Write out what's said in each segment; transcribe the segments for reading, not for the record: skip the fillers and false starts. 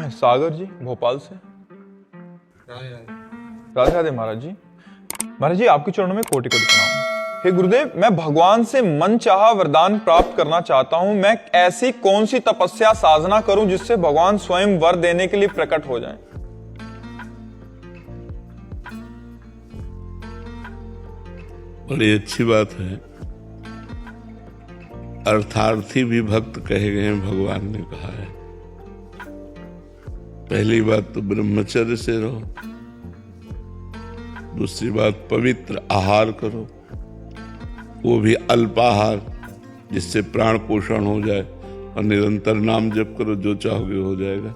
मैं सागर जी भोपाल से। राधे राधे। राधे राधे महाराज जी। महाराज जी आपके चरणों में कोटि कोटि प्रणाम। हे गुरुदेव, मैं भगवान से मन चाहा वरदान प्राप्त करना चाहता हूँ। मैं ऐसी कौन सी तपस्या साधना करूं जिससे भगवान स्वयं वर देने के लिए प्रकट हो जाएं? बड़ी अच्छी बात है। अर्थार्थी भी भक्त कहे गए हैं, भगवान ने कहा है। पहली बात तो ब्रह्मचर्य से रहो, दूसरी बात पवित्र आहार करो, वो भी अल्पाहार जिससे प्राण पोषण हो जाए, और निरंतर नाम जप करो, जो चाहोगे हो जाएगा।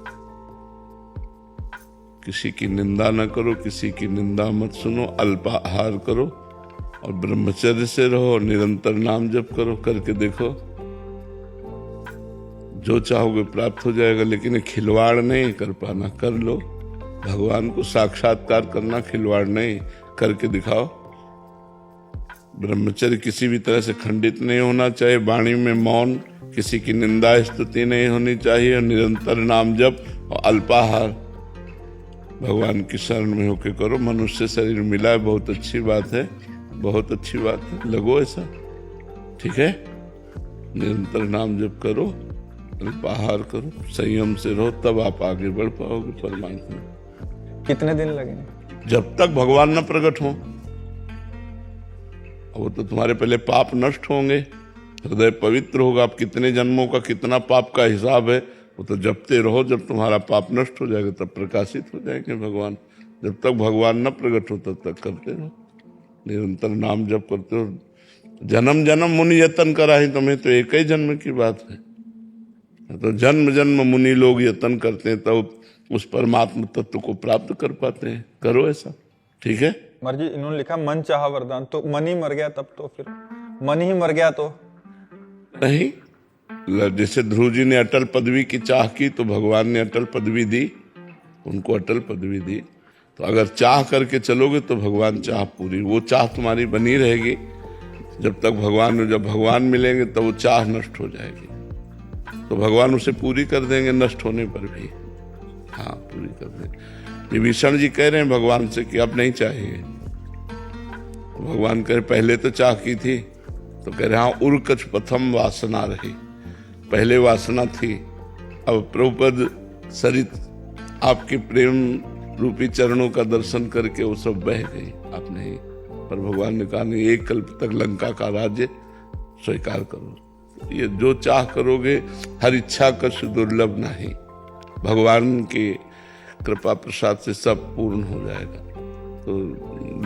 किसी की निंदा न करो, किसी की निंदा मत सुनो, अल्पाहार करो और ब्रह्मचर्य से रहो और निरंतर नाम जप करो। करके देखो, जो चाहोगे प्राप्त हो जाएगा। लेकिन खिलवाड़ नहीं कर पाना, कर लो। भगवान को साक्षात्कार करना खिलवाड़ नहीं, करके दिखाओ। ब्रह्मचर्य किसी भी तरह से खंडित नहीं होना चाहिए, वाणी में मौन, किसी की निंदा स्तुति नहीं होनी चाहिए, और निरंतर नाम जप और अल्पाहार भगवान की शरण में होके करो। मनुष्य शरीर मिला है, बहुत अच्छी बात है, बहुत अच्छी बात है। लगो ऐसा, ठीक है। निरंतर नाम जप करो, अल्पाहार करो, संयम से रहो, तब आप आगे बढ़ पाओगे परमात्मा। कितने दिन लगेंगे? जब तक भगवान न प्रकट हो। वो तो तुम्हारे पहले पाप नष्ट होंगे, हृदय पवित्र होगा। आप कितने जन्मों का कितना पाप का हिसाब है, वो तो जपते रहो। जब तुम्हारा पाप नष्ट हो जाएगा तब प्रकाशित हो जाएंगे भगवान। जब तक भगवान न प्रकट हो तब तक करते रहो, निरंतर नाम जप करते हो। जन्म जन्म मुनि यतन करा ही तुम्हें, तो एक ही जन्म की बात है। तो जन्म जन्म मुनि लोग यतन करते हैं, तब उस परमात्मा तत्व को प्राप्त कर पाते हैं। करो ऐसा, ठीक है। महाराज जी इन्होंने लिखा मन चाहा वरदान, तो मन ही मर गया तब तो फिर मन ही मर गया तो नहीं। जैसे ध्रुव जी ने अटल पदवी की चाह की तो भगवान ने अटल पदवी दी, उनको अटल पदवी दी। तो अगर चाह करके चलोगे तो भगवान चाह पूरी, वो चाह तुम्हारी बनी रहेगी जब तक जब भगवान मिलेंगे तब वो चाह नष्ट हो जाएगी, तो भगवान उसे पूरी कर देंगे नष्ट होने पर भी। हाँ, पूरी कर देंगे। विभीषण जी कह रहे हैं भगवान से कि अब नहीं चाहिए। भगवान कह रहे पहले तो चाह की थी, तो कह रहे हाँ, उर्कच प्रथम वासना रही, पहले वासना थी, अब प्रभुपद सरित आपके प्रेम रूपी चरणों का दर्शन करके वो सब बह गई। आप नहीं, पर भगवान ने कहा नहीं, एक कल्प तक लंका का राज्य स्वीकार करो। ये जो चाह करोगे, हर इच्छा कछु दुर्लभ नहीं, भगवान की कृपा प्रसाद से सब पूर्ण हो जाएगा। तो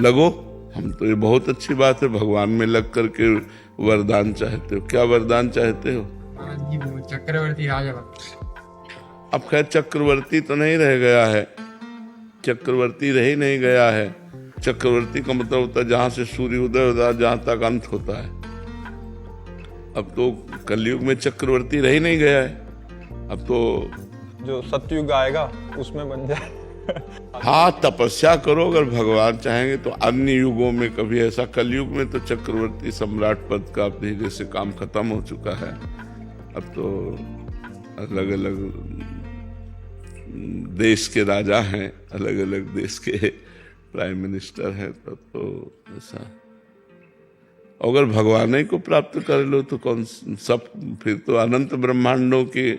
लगो, हम तो ये बहुत अच्छी बात है, भगवान में लग करके वरदान चाहते हो। क्या वरदान चाहते हो? चक्रवर्ती राजा। अब खैर चक्रवर्ती तो नहीं रह गया है, चक्रवर्ती रह ही नहीं गया है। चक्रवर्ती का मतलब होता है जहां से सूर्य उदय होता है जहां तक अंत होता है। अब तो कलयुग में चक्रवर्ती रह ही नहीं गया है। अब तो जो सतयुग आएगा उसमें बन जाए। हाँ, तपस्या करो, अगर भगवान चाहेंगे तो अन्य युगों में कभी ऐसा। कलयुग में तो चक्रवर्ती सम्राट पद का धीरे से काम खत्म हो चुका है। अब तो अलग अलग देश के राजा हैं, अलग अलग देश के प्राइम मिनिस्टर हैं, तब तो ऐसा। अगर भगवान ही को प्राप्त कर लो तो कौन सब, फिर तो अनंत ब्रह्मांडों के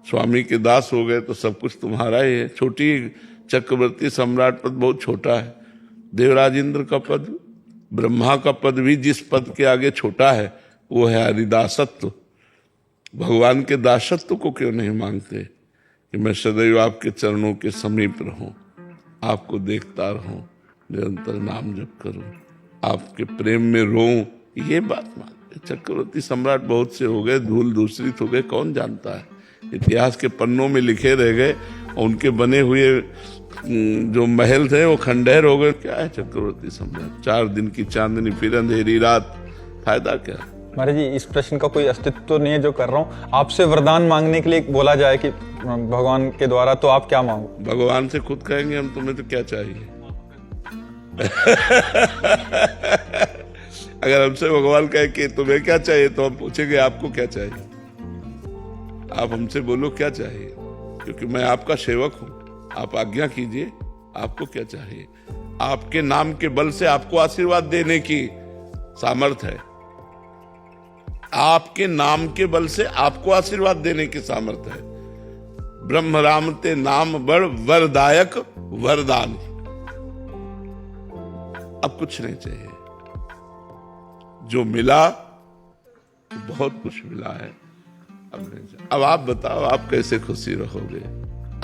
स्वामी के दास हो गए, तो सब कुछ तुम्हारा ही है। छोटी चक्रवर्ती सम्राट पद बहुत छोटा है। देवराज इंद्र का पद, ब्रह्मा का पद भी जिस पद के आगे छोटा है वो है हरिदासत्व। भगवान के दासत्व को क्यों नहीं मांगते कि मैं सदैव आपके चरणों के समीप रहूं, आपको देखता रहूं, निरंतर नाम जप करूं, आपके प्रेम में रोऊं। ये बात मांगते। चक्रवर्ती सम्राट बहुत से हो गए, धूल दूसरित हो गए, कौन जानता है। इतिहास के पन्नों में लिखे रह गए, और उनके बने हुए जो महल थे वो खंडहर हो गए। क्या है चक्रवर्ती सम्राट? 4 दिन की चांदनी फिर अंधेरी रात, फायदा क्या? महाराज जी इस प्रश्न का कोई अस्तित्व तो नहीं है जो कर रहा हूँ। आपसे वरदान मांगने के लिए बोला जाए कि भगवान के द्वारा, तो आप क्या मांगो? भगवान से खुद कहेंगे हम, तुम्हें तो क्या चाहिए। अगर हमसे भगवान कहे कि तुम्हें क्या चाहिए, तो हम पूछेंगे आपको क्या चाहिए। आप हमसे बोलो क्या चाहिए। क्योंकि मैं आपका सेवक हूं। आप आज्ञा कीजिए, आपको क्या चाहिए। आपके नाम के बल से आपको आशीर्वाद देने की सामर्थ है। आपके नाम के बल से आपको आशीर्वाद देने की सामर्थ है। ब्रह्म राम ते नाम बड़ वरदायक वरदान। अब कुछ नहीं चाहिए। जो मिला तो बहुत कुछ मिला है। अब नहीं चाहिए। अब आप बताओ, आप कैसे खुशी रहोगे।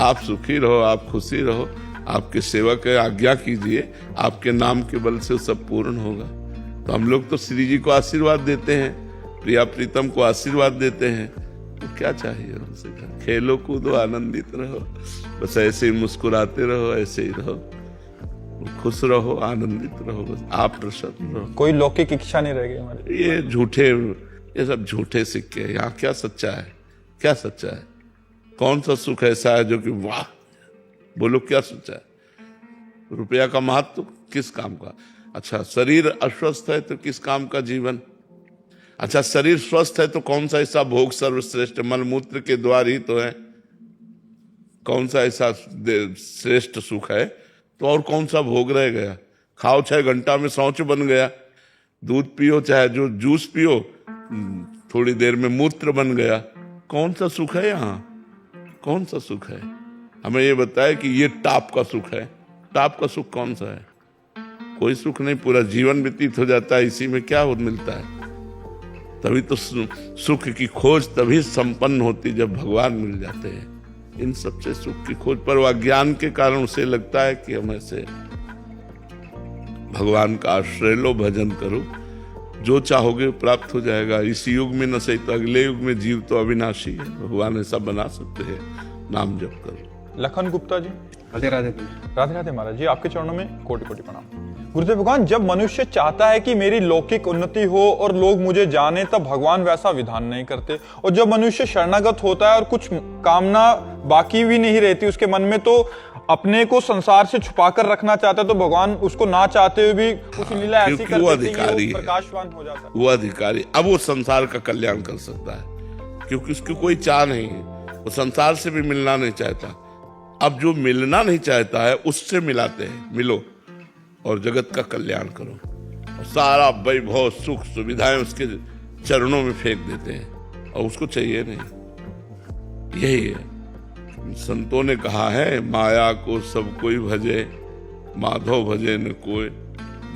आप सुखी रहो, आप खुशी रहो। आपके सेवक है, आज्ञा कीजिए, आपके नाम के बल से सब पूर्ण होगा। तो हम लोग तो श्री जी को आशीर्वाद देते हैं, प्रिया प्रीतम को आशीर्वाद देते हैं। तो क्या चाहिए हमसे। खेलो कूदो, आनंदित रहो, बस ऐसे ही मुस्कुराते रहो, ऐसे ही रहो, खुश रहो, आनंदित रहो, बस आप प्रसन्न रहो। कोई लौकिक इच्छा नहीं रह गई हमारी। ये झूठे, ये सब झूठे सिक्के हैं। यहाँ क्या सच्चा है, क्या सच्चा है। कौन सा सुख ऐसा है जो कि वाह, बोलो क्या सच्चा है। रुपया का महत्व किस काम का। अच्छा, शरीर अस्वस्थ है तो किस काम का जीवन। अच्छा, शरीर स्वस्थ है तो कौन सा ऐसा भोग सर्वश्रेष्ठ, मलमूत्र के द्वार ही तो है। कौन सा ऐसा श्रेष्ठ सुख है तो और कौन सा भोग रह गया। खाओ 6 घंटा में शौच बन गया, दूध पियो चाहे जो जूस पियो, थोड़ी देर में मूत्र बन गया। कौन सा सुख है यहाँ, कौन सा सुख है। हमें ये बताया कि ये टाप का सुख है। टाप का सुख कौन सा है। कोई सुख नहीं, पूरा जीवन व्यतीत हो जाता है इसी में। क्या मिलता है। तभी तो सुख की खोज तभी संपन्न होती जब भगवान मिल जाते हैं। इन सबसे सुख की खोज पर वह ज्ञान के कारण उसे लगता है कि हम ऐसे भगवान का आश्रय लो, भजन करो, जो चाहोगे प्राप्त हो जाएगा। इस युग में न सही तो अगले युग में जीव तो अविनाशी है। भगवान ऐसा बना सकते हैं। नाम जप करो। लखन गुप्ता जी, राधे राधे। राधे राधे महाराज जी, आपके चरणों में कोटि कोटि प्रणाम। गुरुदेव भगवान, जब मनुष्य चाहता है कि मेरी लौकिक उन्नति हो और लोग मुझे जाने, तब भगवान वैसा विधान नहीं करते। और जब मनुष्य शरणागत होता है और कुछ कामना बाकी भी नहीं रहती उसके मन में, तो अपने को संसार से छुपा कर रखना चाहता है, तो भगवान उसको ना चाहते हुए भी कुछ लीला ऐसी कर देते हैं कि वो प्रकाशवान हो जाता है। वो अधिकारी अब वो संसार का कल्याण कर सकता है, क्योंकि उसकी कोई चाह नहीं है। वो संसार से भी मिलना नहीं चाहता। अब जो मिलना नहीं चाहता है उससे मिलाते हैं। मिलो और जगत का कल्याण करो, और सारा वैभव सुख सुविधाएं उसके चरणों में फेंक देते हैं, और उसको चाहिए नहीं। यही है, संतों ने कहा है, माया को सब कोई भजे, माधव भजे न कोई।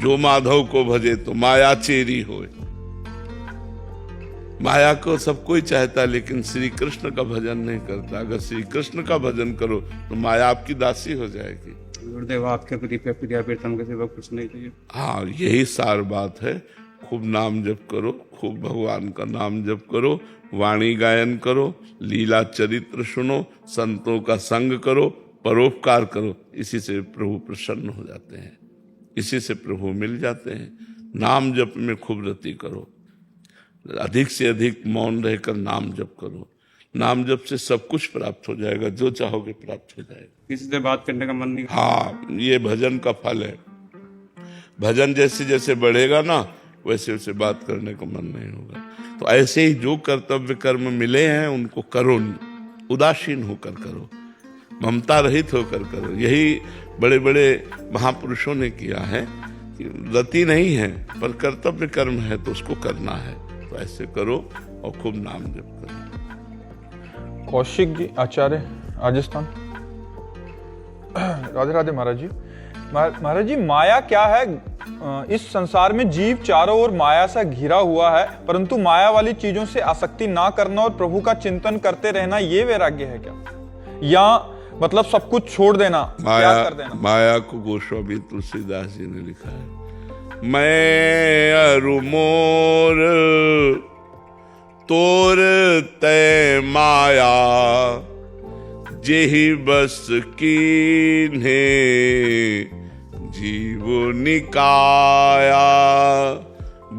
जो माधव को भजे तो माया चेरी होए। माया को सब कोई चाहता है, लेकिन श्री कृष्ण का भजन नहीं करता। अगर श्री कृष्ण का भजन करो तो माया आपकी दासी हो जाएगी। गुरुदेव, आपके प्रिया प्रीतम के सिवा कुछ नहीं चाहिए। हाँ, यही सार बात है। खूब नाम जप करो, खूब भगवान का नाम जप करो, वाणी गायन करो, लीला चरित्र सुनो, संतों का संग करो, परोपकार करो। इसी से प्रभु प्रसन्न हो जाते हैं, इसी से प्रभु मिल जाते हैं। नाम जप में खूब रति करो, अधिक से अधिक मौन रहकर नाम जप करो। नाम जप से सब कुछ प्राप्त हो जाएगा, जो चाहोगे प्राप्त हो जाएगा। किसी से बात करने का मन नहीं। हाँ, ये भजन का फल है। भजन जैसे जैसे बढ़ेगा ना, वैसे वैसे बात करने का मन नहीं होगा। तो ऐसे ही जो कर्तव्य कर्म मिले हैं उनको करो, उदासीन होकर करो, ममता रहित होकर करो। यही बड़े बड़े महापुरुषों ने किया है कि रति नहीं है पर कर्तव्य कर्म है तो उसको करना है। तो ऐसे करो और खूब नाम जप करो। कौशिक जी, आचार्य, राजस्थान। राधे राधे महाराज जी। महाराज जी, माया क्या है। इस संसार में जीव चारों ओर माया से घिरा हुआ है, परंतु माया वाली चीजों से आसक्ति ना करना और प्रभु का चिंतन करते रहना, ये वैराग्य है क्या, या मतलब सब कुछ छोड़ देना, त्याग कर देना। माया को गोस्वामी तुलसीदास जी ने लिखा है, मैं अरु मोर तोर तय माया, जेहि बस कीन्हे जीव निकाया।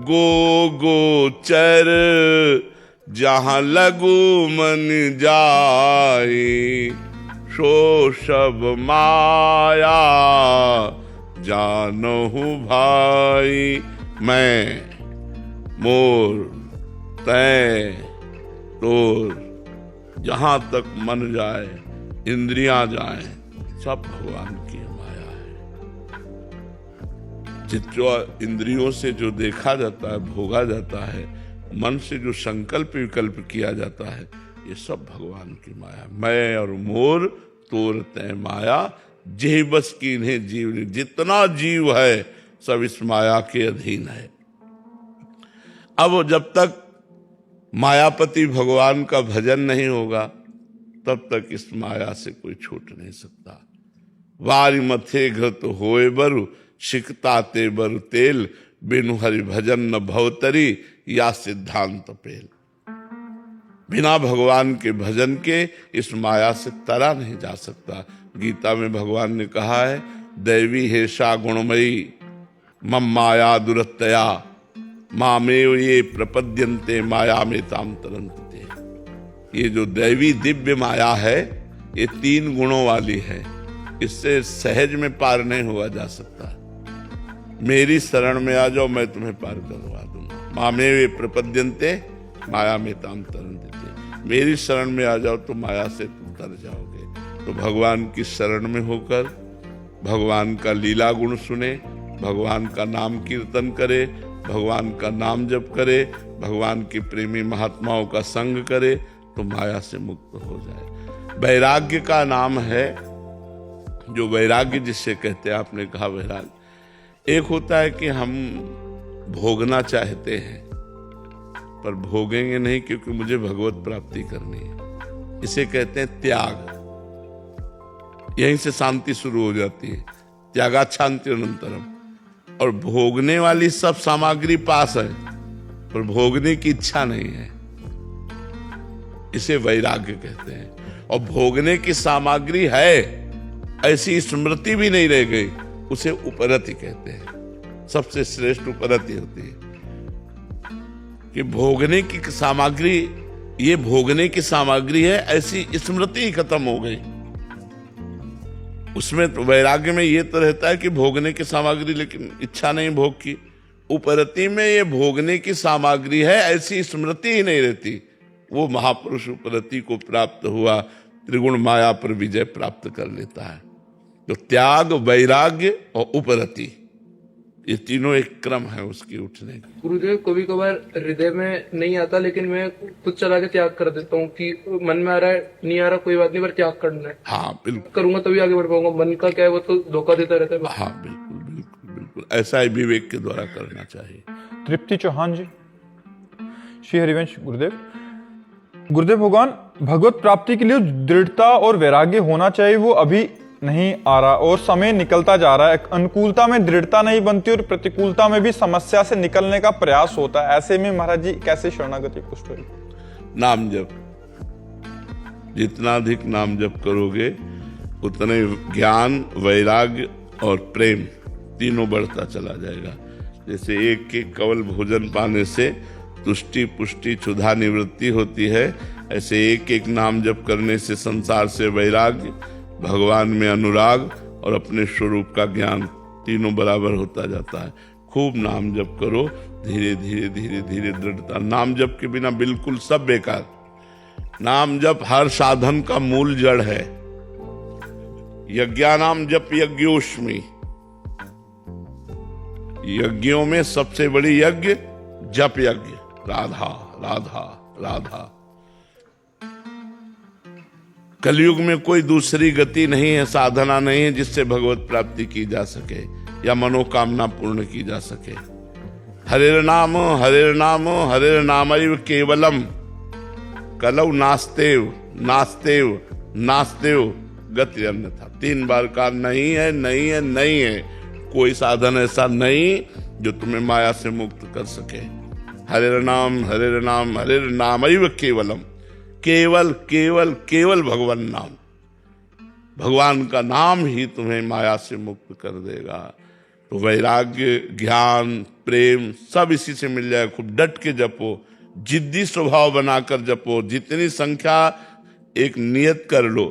गो गोचर जहाँ लगु मन जाए, सो सब माया जानहु भाई। मैं मोर तय तोर जहाँ तक मन जाए, इंद्रियां जाएं, सब भगवान की माया है। जो इंद्रियों से जो देखा जाता है, भोगा जाता है, मन से जो संकल्प विकल्प किया जाता है, ये सब भगवान की माया। मैं और मोर तोर तय माया, जेहि बस की इन्हें जीव। जितना जीव है सब इस माया के अधीन है। अब जब तक मायापति भगवान का भजन नहीं होगा तब तक इस माया से कोई छूट नहीं सकता। वारी मथे घृत होए बरु, सिकता ते बरु तेल, बिनु हरि भजन न भवतरी, या सिद्धांत पेल। बिना भगवान के भजन के इस माया से तरा नहीं जा सकता। गीता में भगवान ने कहा है, दैवी हेषा गुणमयी मम माया दुरत्तया, मामेव ये प्रपद्यन्ते माया में ताम तरन्ते। ये जो दैवी दिव्य माया है ये 3 गुणों वाली है, इससे सहज में पार नहीं हुआ जा सकता। मेरी शरण में आ जाओ, मैं तुम्हें पार करवा दूंगा। मामेव ये प्रपद्यन्ते माया में ताम तरन्ते। मेरी शरण में आ जाओ तो माया से तुम तर जाओगे। तो भगवान की शरण में होकर भगवान का लीला गुण सुने, भगवान का नाम कीर्तन करे, भगवान का नाम जप करे, भगवान की प्रेमी महात्माओं का संग करे, तो माया से मुक्त हो जाए। वैराग्य का नाम है, जो वैराग्य जिससे कहते हैं, आपने कहा वैराग्य। एक होता है कि हम भोगना चाहते हैं पर भोगेंगे नहीं क्योंकि मुझे भगवत प्राप्ति करनी है, इसे कहते हैं त्याग। यहीं से शांति शुरू हो जाती है, त्यागा शांति अनंतरम। और भोगने वाली सब सामग्री पास है पर भोगने की इच्छा नहीं है, इसे वैराग्य कहते हैं। और भोगने की सामग्री है, ऐसी स्मृति भी नहीं रह गई, उसे उपरति कहते हैं। सबसे श्रेष्ठ उपरति होती है कि भोगने की सामग्री, ये भोगने की सामग्री है, ऐसी स्मृति ही खत्म हो गई। उसमें तो वैराग्य में ये तो रहता है कि भोगने की सामग्री, लेकिन इच्छा नहीं भोग की। उपरति में ये भोगने की सामग्री है, ऐसी स्मृति ही नहीं रहती। वो महापुरुष उपरति को प्राप्त हुआ, त्रिगुण माया पर विजय प्राप्त कर लेता है। तो त्याग, वैराग्य और उपरति, ये तीनों एक क्रम है उसकी उठने की। गुरुदेव, कभी कभार हृदय में नहीं आता, लेकिन मैं खुद चला के त्याग कर देता हूँ कि मन में आ रहा है, नहीं आ रहा, कोई बात नहीं, पर त्याग करना है। हाँ बिल्कुल, करूंगा तभी आगे बढ़ पाऊंगा। मन का क्या है, वो तो धोखा देता रहता है। हाँ बिल्कुल बिल्कुल बिल्कुल, ऐसा ही विवेक के द्वारा करना चाहिए। तृप्ति चौहान जी। श्री हरिवंश गुरुदेव। गुरुदेव, भगवान भगवत प्राप्ति के लिए दृढ़ता और वैराग्य होना चाहिए, वो अभी नहीं आ रहा और समय निकलता जा रहा है। अनुकूलता में दृढ़ता नहीं बनती और प्रतिकूलता में भी समस्या से निकलने का प्रयास होता है। ऐसे में महाराज जी कैसे शरणागति पुष्ट होगी? नाम जप, जितना अधिक नाम जप करोगे उतने ज्ञान, वैराग्य और प्रेम तीनों बढ़ता चला जाएगा। जैसे एक एक कवल भोजन पाने से तुष्टि पुष्टि क्षुधा निवृत्ति होती है, ऐसे एक एक नाम जप करने से संसार से वैराग्य, भगवान में अनुराग और अपने स्वरूप का ज्ञान तीनों बराबर होता जाता है। खूब नाम जप करो, धीरे धीरे धीरे धीरे दृढ़ता। नाम जप के बिना बिल्कुल सब बेकार। नाम जप हर साधन का मूल जड़ है। यज्ञानाम जप यज्ञोष्मी, यज्ञों में सबसे बड़ी यज्ञ जप यज्ञ। राधा राधा राधा। कलयुग में कोई दूसरी गति नहीं है, साधना नहीं है जिससे भगवत प्राप्ति की जा सके या मनोकामना पूर्ण की जा सके। हरेर नाम हरेर नामैव केवलम, कलौ नास्तेव नास्तेव नास्तेव गति अन्यथा। 3 बार का नहीं है नहीं है नहीं है। कोई साधन ऐसा नहीं जो तुम्हें माया से मुक्त कर सके। हरेर नाम हरेर नामैव केवलम, केवल केवल केवल भगवान नाम, भगवान का नाम ही तुम्हें माया से मुक्त कर देगा। तो वैराग्य, ज्ञान, प्रेम सब इसी से मिल जाए। खूब डट के जपो, जिद्दी स्वभाव बनाकर जपो। जितनी संख्या, एक नियत कर लो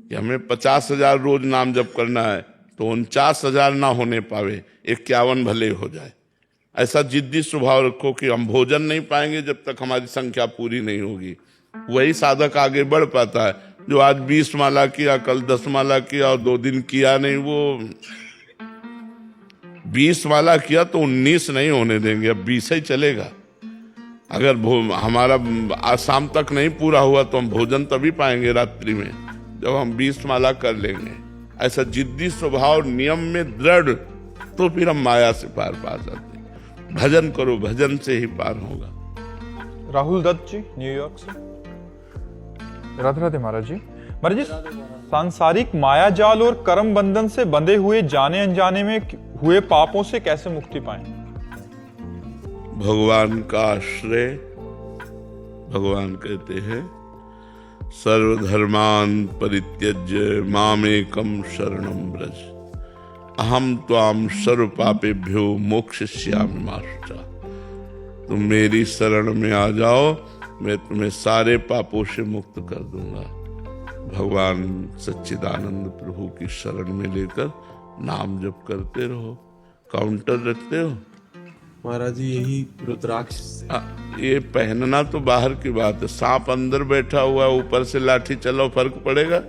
कि हमें 50,000 रोज नाम जप करना है, तो 49,000 ना होने पावे, 51 भले हो जाए। ऐसा जिद्दी स्वभाव रखो कि हम भोजन नहीं पाएंगे जब तक हमारी संख्या पूरी नहीं होगी। वही साधक आगे बढ़ पाता है। जो आज 20 माला किया, कल 10 माला किया और 2 दिन किया नहीं, वो 20 माला किया तो 19 नहीं होने देंगे, अब 20 ही चलेगा। अगर हमारा आज शाम तक नहीं पूरा हुआ तो हम भोजन तभी पाएंगे रात्रि में जब हम 20 माला कर लेंगे। ऐसा जिद्दी स्वभाव, नियम में दृढ़, तो फिर हम माया से पार पा सकते हैं। भजन करो, भजन से ही पार होगा। राहुल दत्त जी न्यूयॉर्क से। राधे राधे महाराज जी। महाराज जी, सांसारिक माया जाल और कर्म बंधन से बंधे हुए जाने अनजाने में हुए पापों से कैसे मुक्ति पाएं? भगवान का आश्रय। भगवान कहते हैं सर्वधर्मान परित्यज्य मामेकं शरणं व्रज अहम त्वाम सर्व पापेभ्यो मोक्षयिष्यामि मा शुचा। तुम मेरी शरण में आ जाओ, मैं तुम्हें सारे पापों से मुक्त कर दूंगा। भगवान सच्चिदानंद प्रभु की शरण में लेकर नाम जप करते रहो। काउंटर रखते हो महाराज जी? यही रुद्राक्ष ये पहनना तो बाहर की बात है। सांप अंदर बैठा हुआ है, ऊपर से लाठी चलाओ, फर्क पड़ेगा?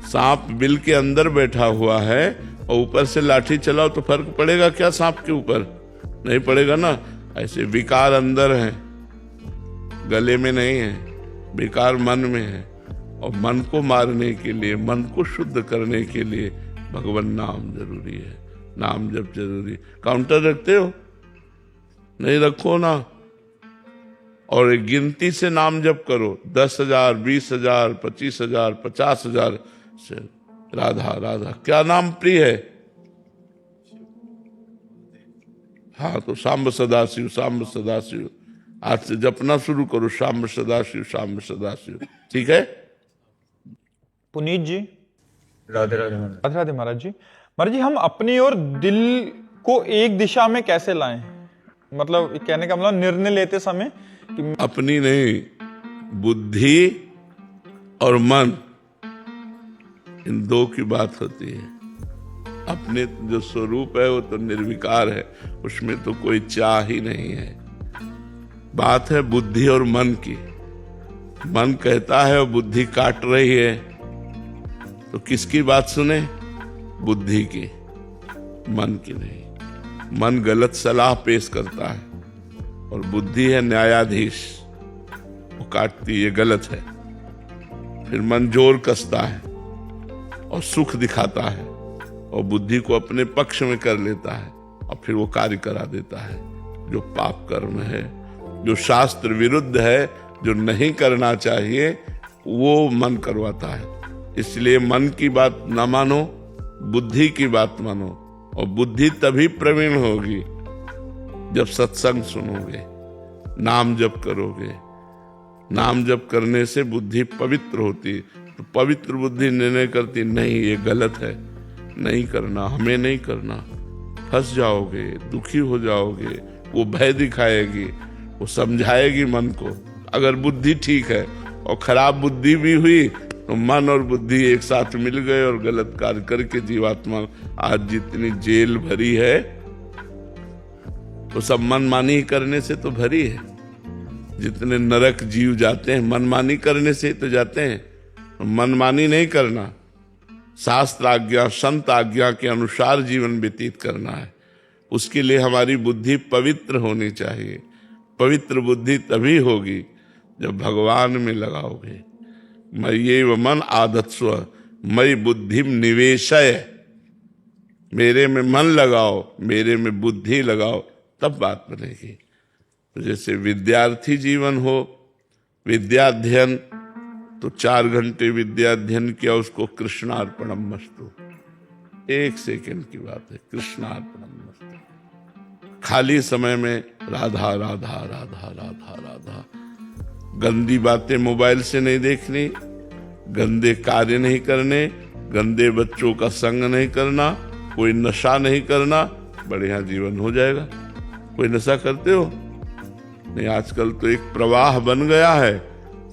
सांप बिल के अंदर बैठा हुआ है और ऊपर से लाठी चलाओ तो फर्क पड़ेगा क्या सांप के ऊपर? नहीं पड़ेगा ना। ऐसे विकार अंदर है, गले में नहीं है, विकार मन में है। और मन को मारने के लिए, मन को शुद्ध करने के लिए भगवान नाम जरूरी है, नाम जप जरूरी। काउंटर रखते हो? नहीं रखो ना। और एक गिनती से नाम जप करो, 10,000, 20,000, 25,000, 50,000 से। राधा राधा। क्या नाम प्रिय है? हाँ, तो सांब सदाशिव, सांब सदाशिव। आज से जपना शुरू करो, सांब सदाशिव, सांब सदाशिव। ठीक है? पुनीत जी। राधे राधे महाराज। राधे राधे महाराज जी। महाराज जी, हम अपनी और दिल को एक दिशा में कैसे लाएं? मतलब कहने का मतलब निर्णय लेते समय कि अपनी नहीं, बुद्धि और मन, इन दो की बात होती है। अपने जो स्वरूप है वो तो निर्विकार है, उसमें तो कोई चाह ही नहीं है। बात है बुद्धि और मन की। मन कहता है और बुद्धि काट रही है, तो किसकी बात सुने? बुद्धि की, मन की नहीं। मन गलत सलाह पेश करता है और बुद्धि है न्यायाधीश, वो काटती, ये गलत है। फिर मन जोर कसता है और सुख दिखाता है और बुद्धि को अपने पक्ष में कर लेता है और फिर वो कार्य करा देता है जो पाप कर्म है, जो शास्त्र विरुद्ध है, जो नहीं करना चाहिए, वो मन करवाता है। इसलिए मन की बात न मानो, बुद्धि की बात मानो। और बुद्धि तभी प्रवीण होगी जब सत्संग सुनोगे, नाम जप करोगे। नाम जप करने से बुद्धि पवित्र होती। तो पवित्र बुद्धि निर्णय करती, नहीं ये गलत है, नहीं करना, हमें नहीं करना। फंस जाओगे, दुखी हो जाओगे। वो भय दिखाएगी, वो समझाएगी मन को। अगर बुद्धि ठीक है और खराब बुद्धि भी हुई तो मन और बुद्धि एक साथ मिल गए और गलत कार्य करके जीवात्मा आज जितनी जेल भरी है वो सब मनमानी करने से तो भरी है। जितने नरक जीव जाते हैं मनमानी करने से तो जाते हैं। मनमानी नहीं करना, शास्त्र आज्ञा, संत आज्ञा के अनुसार जीवन व्यतीत करना है। उसके लिए हमारी बुद्धि पवित्र होनी चाहिए। पवित्र बुद्धि तभी होगी जब भगवान में लगाओगे। मय्येव मन आधत्स्व मयि बुद्धिम निवेशय। मेरे में मन लगाओ, मेरे में बुद्धि लगाओ, तब बात बनेगी। तो जैसे विद्यार्थी जीवन हो, विद्याध्ययन, तो 4 घंटे विद्याध्ययन किया, उसको कृष्णार्पणमस्तु। 1 सेकंड की बात है, कृष्णार्पणमस्तु। खाली समय में राधा राधा राधा राधा राधा। गंदी बातें मोबाइल से नहीं देखनी, गंदे कार्य नहीं करने, गंदे बच्चों का संग नहीं करना, कोई नशा नहीं करना, बढ़िया जीवन हो जाएगा। कोई नशा करते हो? नहीं, आजकल तो एक प्रवाह बन गया है,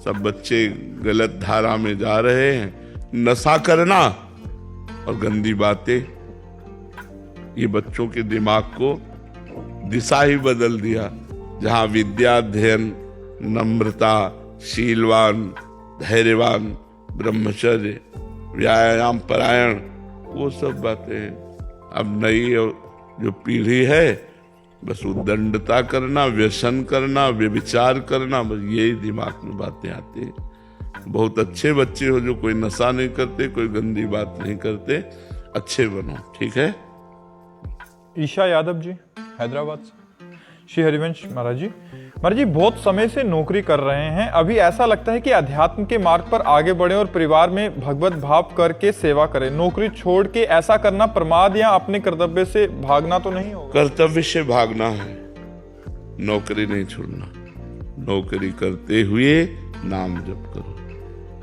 सब बच्चे गलत धारा में जा रहे हैं। नशा करना और गंदी बातें, ये बच्चों के दिमाग को दिशा ही बदल दिया। जहां विद्या, अध्ययन, नम्रता, शीलवान, धैर्यवान, ब्रह्मचर्य, व्यायाम परायण, वो सब बातें। अब नई जो पीढ़ी है बस उद्दंडता करना, व्यसन करना, व्यभिचार करना, बस यही दिमाग में बातें आती हैं। बहुत अच्छे बच्चे हो जो कोई नशा नहीं करते, कोई गंदी बात नहीं करते, अच्छे बनो, ठीक है। ईशा यादव जी हैदराबाद से। श्री हरिवंश महाराज जी बहुत समय से नौकरी कर रहे हैं, अभी ऐसा लगता है कि अध्यात्म के मार्ग पर आगे बढ़े और परिवार में भगवत भाव करके सेवा करें। नौकरी छोड़ के ऐसा करना प्रमाद या अपने कर्तव्य से भागना तो नहीं होगा? कर्तव्य से भागना है, नौकरी नहीं छोड़ना। नौकरी करते हुए नाम जप करो।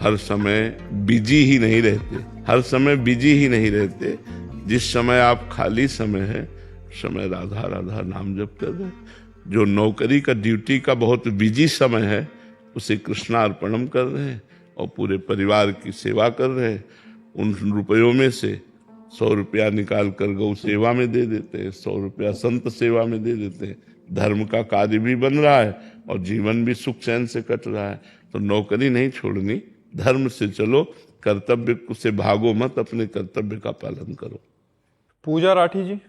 हर समय बिजी ही नहीं रहते, हर समय बिजी ही नहीं रहते। जिस समय आप खाली समय है, समय राधा राधा नाम जप कर दे। जो नौकरी का, ड्यूटी का बहुत बिजी समय है, उसे कृष्णार्पणम कर रहे हैं और पूरे परिवार की सेवा कर रहे हैं। उन रुपयों में से 100 रुपया निकाल कर गौ सेवा में दे देते हैं, 100 रुपया संत सेवा में दे देते हैं। धर्म का कार्य भी बन रहा है और जीवन भी सुख चैन से कट रहा है। तो नौकरी नहीं छोड़नी, धर्म से चलो, कर्तव्य से भागो मत, अपने कर्तव्य का पालन करो। पूजा राठी जी,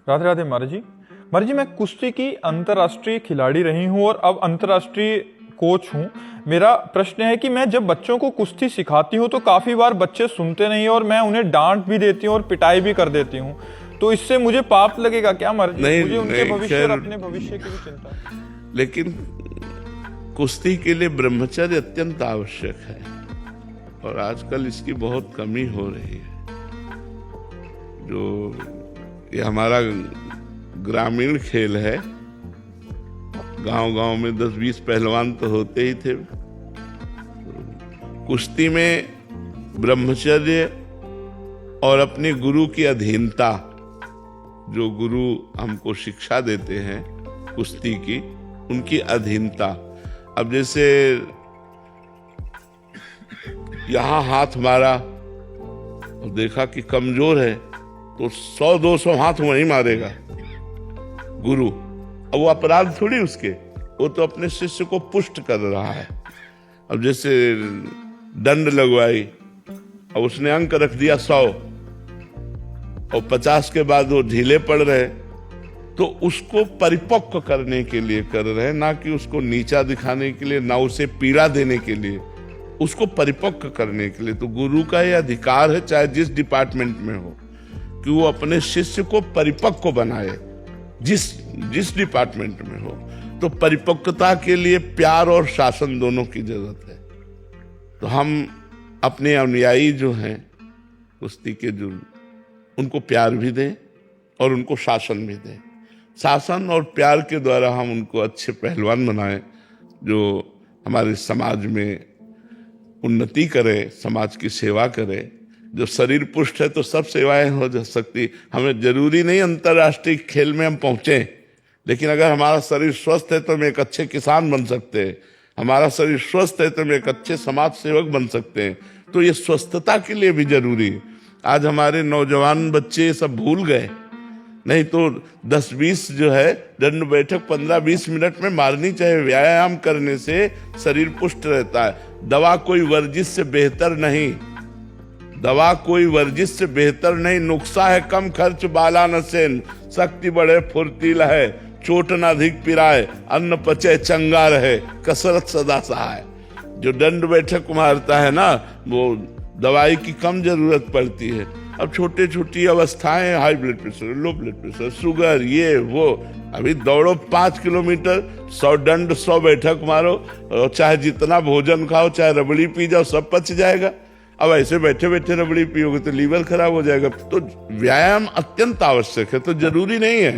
राधे राधे महाराज जी मैं कुश्ती की अंतर्राष्ट्रीय खिलाड़ी रही हूं और अब अंतर्राष्ट्रीय कोच हूं। मेरा प्रश्न है कि मैं जब बच्चों को कुश्ती सिखाती हूं तो काफी बार बच्चे सुनते नहीं और मैं उन्हें डांट भी देती हूं और पिटाई भी कर देती हूं, तो इससे मुझे पाप लगेगा क्या महाराज जी? मुझे उनके भविष्य और अपने भविष्य की भी चिंता है। लेकिन कुश्ती के लिए ब्रह्मचर्य अत्यंत आवश्यक है और आजकल इसकी बहुत कमी हो रही है। जो ये हमारा ग्रामीण खेल है, गांव-गांव में 10-20 पहलवान तो होते ही थे। कुश्ती में ब्रह्मचर्य और अपने गुरु की अधीनता, जो गुरु हमको शिक्षा देते हैं कुश्ती की, उनकी अधीनता। अब जैसे यहां हाथ मारा और देखा कि कमजोर है तो 100-200 हाथ वहीं मारेगा गुरु। अब वो अपराध थोड़ी उसके, वो तो अपने शिष्य को पुष्ट कर रहा है। अब जैसे दंड लगवाई और उसने अंक रख दिया 100 और 50 के बाद वो ढीले पड़ रहे, तो उसको परिपक्व करने के लिए कर रहे हैं, ना कि उसको नीचा दिखाने के लिए, ना उसे पीड़ा देने के लिए, उसको परिपक्व करने के लिए। तो गुरु का यह अधिकार है, चाहे जिस डिपार्टमेंट में हो, कि वो अपने शिष्य को परिपक्व बनाए, जिस डिपार्टमेंट में हो। तो परिपक्वता के लिए प्यार और शासन दोनों की जरूरत है। तो हम अपने अनुयायी जो हैं कुश्ती के, जो उनको प्यार भी दें और उनको शासन भी दें। शासन और प्यार के द्वारा हम उनको अच्छे पहलवान बनाएं, जो हमारे समाज में उन्नति करे, समाज की सेवा करे। जो शरीर पुष्ट है तो सब सेवाएं हो जा सकती। हमें जरूरी नहीं अंतर्राष्ट्रीय खेल में हम पहुंचे, लेकिन अगर हमारा शरीर स्वस्थ है तो हम एक अच्छे किसान बन सकते हैं, हमारा शरीर स्वस्थ है तो हम एक अच्छे समाज सेवक बन सकते हैं। तो ये स्वस्थता के लिए भी जरूरी है। आज हमारे नौजवान बच्चे सब भूल गए, नहीं तो 10-20 जो है दंड बैठक 15-20 मिनट में मारनी चाहिए। व्यायाम करने से शरीर पुष्ट रहता है। दवा कोई वर्जिश से बेहतर नहीं, दवा कोई वर्जिश से बेहतर नहीं। नुक्सा है कम खर्च बाला नसेन, शक्ति बढ़े फुर्तीला है, चोट न अधिक पिराए, अन्न पचे चंगा रहे, कसरत सदा सहाय। जो दंड बैठक मारता है ना, वो दवाई की कम जरूरत पड़ती है। अब छोटे छोटी अवस्थाएं, high blood pressure, low blood pressure, sugar, ये वो, अभी दौड़ो 5 किलोमीटर, 100 दंड 100 बैठक मारो और चाहे जितना भोजन खाओ, चाहे रबड़ी पी जाओ, सब पच जाएगा। अब ऐसे बैठे बैठे रबड़ी पियोगे तो लीवर खराब हो जाएगा। तो व्यायाम अत्यंत आवश्यक है। तो जरूरी नहीं है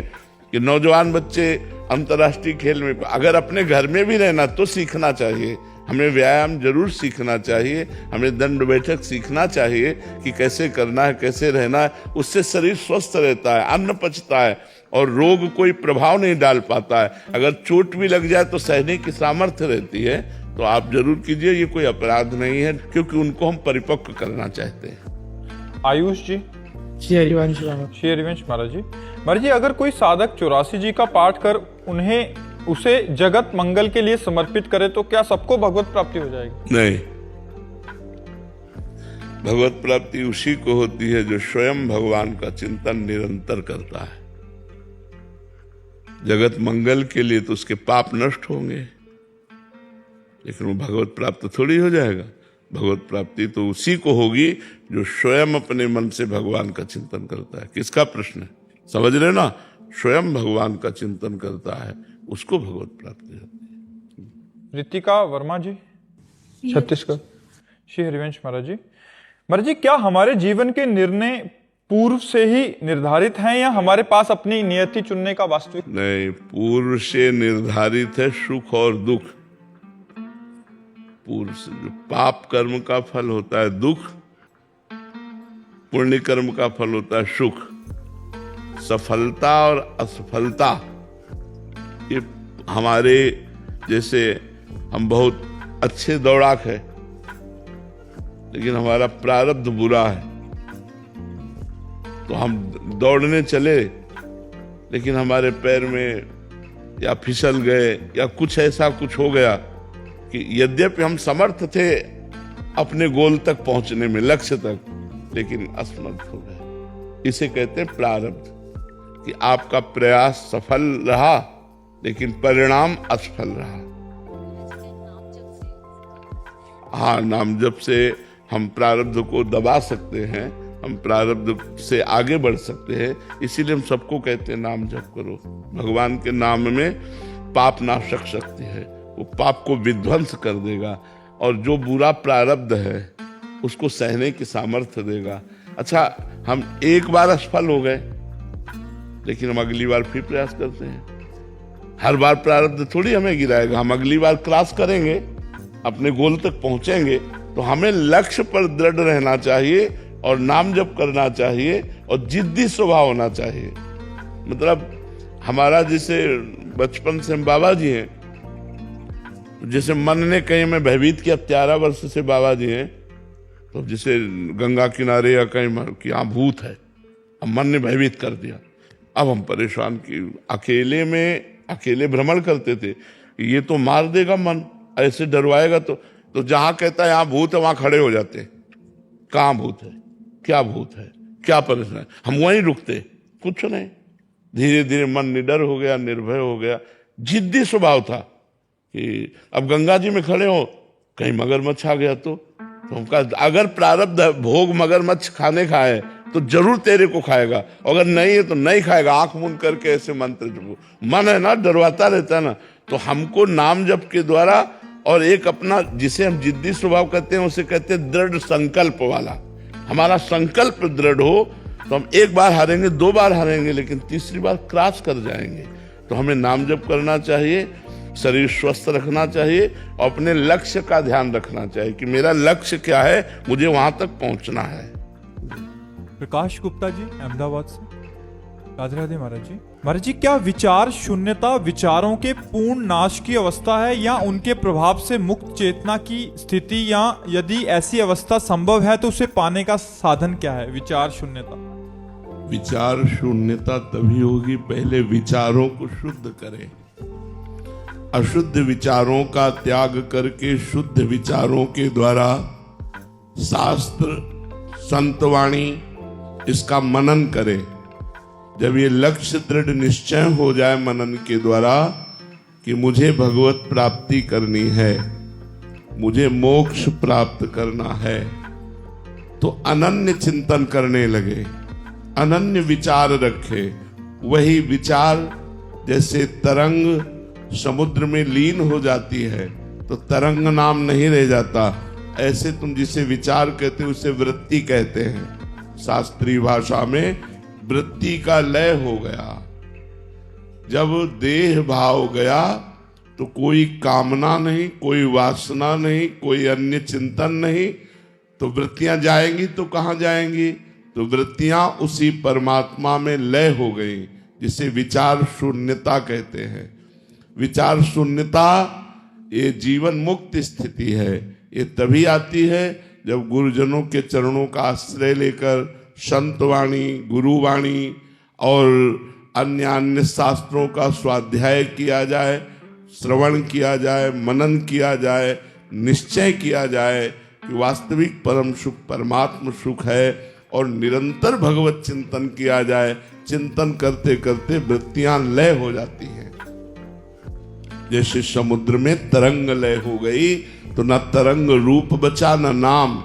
कि नौजवान बच्चे अंतर्राष्ट्रीय खेल में, अगर अपने घर में भी रहना तो सीखना चाहिए। हमें व्यायाम जरूर सीखना चाहिए, हमें दंड बैठक सीखना चाहिए कि कैसे करना है, कैसे रहना है। उससे शरीर स्वस्थ रहता है, अन्न पचता है और रोग कोई प्रभाव नहीं डाल पाता है। अगर चोट भी लग जाए तो सहने की सामर्थ्य रहती है। तो आप जरूर कीजिए, ये कोई अपराध नहीं है, क्योंकि उनको हम परिपक्व करना चाहते हैं। आयुष जी, श्री हरिवंश महाराज जी, अगर कोई साधक 84 जी का पाठ कर उन्हें उसे जगत मंगल के लिए समर्पित करे तो क्या सबको भगवत प्राप्ति हो जाएगी? नहीं, भगवत प्राप्ति उसी को होती है जो स्वयं भगवान का चिंतन निरंतर करता है। जगत मंगल के लिए तो उसके पाप नष्ट होंगे, लेकिन वो भगवत प्राप्त थोड़ी हो जाएगा। भगवत प्राप्ति तो उसी को होगी जो स्वयं अपने मन से भगवान का चिंतन करता है। किसका प्रश्न है, समझ रहे ना? स्वयं भगवान का चिंतन करता है, उसको भगवत प्राप्ति होती है। रितिका वर्मा जी, छत्तीसगढ़। श्री हरिवंश महाराज जी, महाराज जी, क्या हमारे जीवन के निर्णय पूर्व से ही निर्धारित हैं या हमारे पास अपनी नियति चुनने का वास्तविक? नहीं, पूर्व से निर्धारित है सुख और दुख। पूर्व से जो पाप कर्म का फल होता है दुख, पुण्य कर्म का फल होता है सुख। सफलता और असफलता ये हमारे, जैसे हम बहुत अच्छे दौड़ाक है लेकिन हमारा प्रारब्ध बुरा है, तो हम दौड़ने चले लेकिन हमारे पैर में या फिसल गए या कुछ ऐसा कुछ हो गया कि यद्यपि हम समर्थ थे अपने गोल तक पहुंचने में, लक्ष्य तक, लेकिन असमर्थ हो गए। इसे कहते हैं प्रारब्ध, कि आपका प्रयास सफल रहा लेकिन परिणाम असफल रहा। हाँ, नाम जप से हम प्रारब्ध को दबा सकते हैं, हम प्रारब्ध से आगे बढ़ सकते हैं। इसीलिए हम सबको कहते हैं नाम जप करो। भगवान के नाम में पाप नाशक शक्ति है, वो पाप को विध्वंस कर देगा और जो बुरा प्रारब्ध है उसको सहने की सामर्थ्य देगा। अच्छा, हम एक बार असफल हो गए लेकिन हम अगली बार फिर प्रयास करते हैं। हर बार प्रारब्ध थोड़ी हमें गिराएगा, हम अगली बार क्रॉस करेंगे, अपने गोल तक पहुंचेंगे। तो हमें लक्ष्य पर दृढ़ रहना चाहिए और नाम जप करना चाहिए और जिद्दी स्वभाव होना चाहिए। मतलब हमारा जैसे बचपन से हम बाबा जी हैं, जैसे मन ने कहीं में भयभीत किया, 13 वर्ष से बाबा जी हैं, तो जैसे गंगा किनारे या कहीं कि यहाँ भूत है, अब मन ने भयभीत कर दिया। अब हम परेशान कि अकेले भ्रमण करते थे, ये तो मार देगा मन, ऐसे डरवाएगा। तो जहां कहता है यहाँ भूत है वहां खड़े हो जाते। कहाँ भूत है, क्या भूत है, क्या परेशान, हम वहीं रुकते, कुछ नहीं। धीरे धीरे मन निडर हो गया, निर्भय हो गया। जिद्दी स्वभाव था कि अब गंगा जी में खड़े हो, कहीं मगरमच्छ आ गया तो हम कहा अगर प्रारब्ध भोग मगरमच्छ खाने का है तो जरूर तेरे को खाएगा, अगर नहीं है तो नहीं खाएगा। आंख मूंद करके ऐसे मंत्र जपो। मन है ना, डरवाता रहता है ना। तो हमको नाम जप के द्वारा और एक अपना, जिसे हम जिद्दी स्वभाव कहते हैं, उसे कहते हैं दृढ़ संकल्प वाला। हमारा संकल्प दृढ़ हो तो हम एक बार हारेंगे, 2 बार हारेंगे, लेकिन तीसरी बार क्रॉस कर जाएंगे। तो हमें नाम जप करना चाहिए, शरीर स्वस्थ रखना चाहिए और अपने लक्ष्य का ध्यान रखना चाहिए कि मेरा लक्ष्य क्या है, मुझे वहां तक पहुंचना है। प्रकाश गुप्ता जी, अहमदाबाद से। राधे राधे महाराज जी। महाराज जी, क्या विचार शून्यता विचारों के पूर्ण नाश की अवस्था है या उनके प्रभाव से मुक्त चेतना की स्थिति, या यदि ऐसी अवस्था संभव है तो उसे पाने का साधन क्या है? विचार शून्यता। विचार शून्यता तभी होगी पहले विचारों को शुद्ध करें। अशुद्ध विचारों का त्याग करके शुद्ध विचारों के द्वारा शास्त्र संतवाणी इसका मनन करें। जब ये लक्ष्य दृढ़ निश्चय हो जाए मनन के द्वारा कि मुझे भगवत प्राप्ति करनी है, मुझे मोक्ष प्राप्त करना है, तो अनन्य चिंतन करने लगे, अनन्य विचार रखे। वही विचार जैसे तरंग समुद्र में लीन हो जाती है तो तरंग नाम नहीं रह जाता, ऐसे तुम जिसे विचार कहते हो उसे वृत्ति कहते हैं। शास्त्रीय भाषा में वृत्ति का लय हो गया। जब देह भाव गया तो कोई कामना नहीं, कोई वासना नहीं, कोई अन्य चिंतन नहीं, तो वृत्तियां जाएंगी तो कहां जाएंगी? तो वृत्तियां उसी परमात्मा में लय हो गई, जिसे विचार शून्यता कहते हैं। विचार शून्यता ये जीवन मुक्त स्थिति है। ये तभी आती है जब गुरुजनों के चरणों का आश्रय लेकर संतवाणी, गुरुवाणी और अन्य शास्त्रों का स्वाध्याय किया जाए श्रवण किया जाए, मनन किया जाए, निश्चय किया जाए कि वास्तविक परम सुख परमात्म सुख है, और निरंतर भगवत चिंतन किया जाए। चिंतन करते करते वृत्तियां लय हो जाती हैं। जैसे समुद्र में तरंग लय हो गई तो न तरंग रूप बचा न नाम,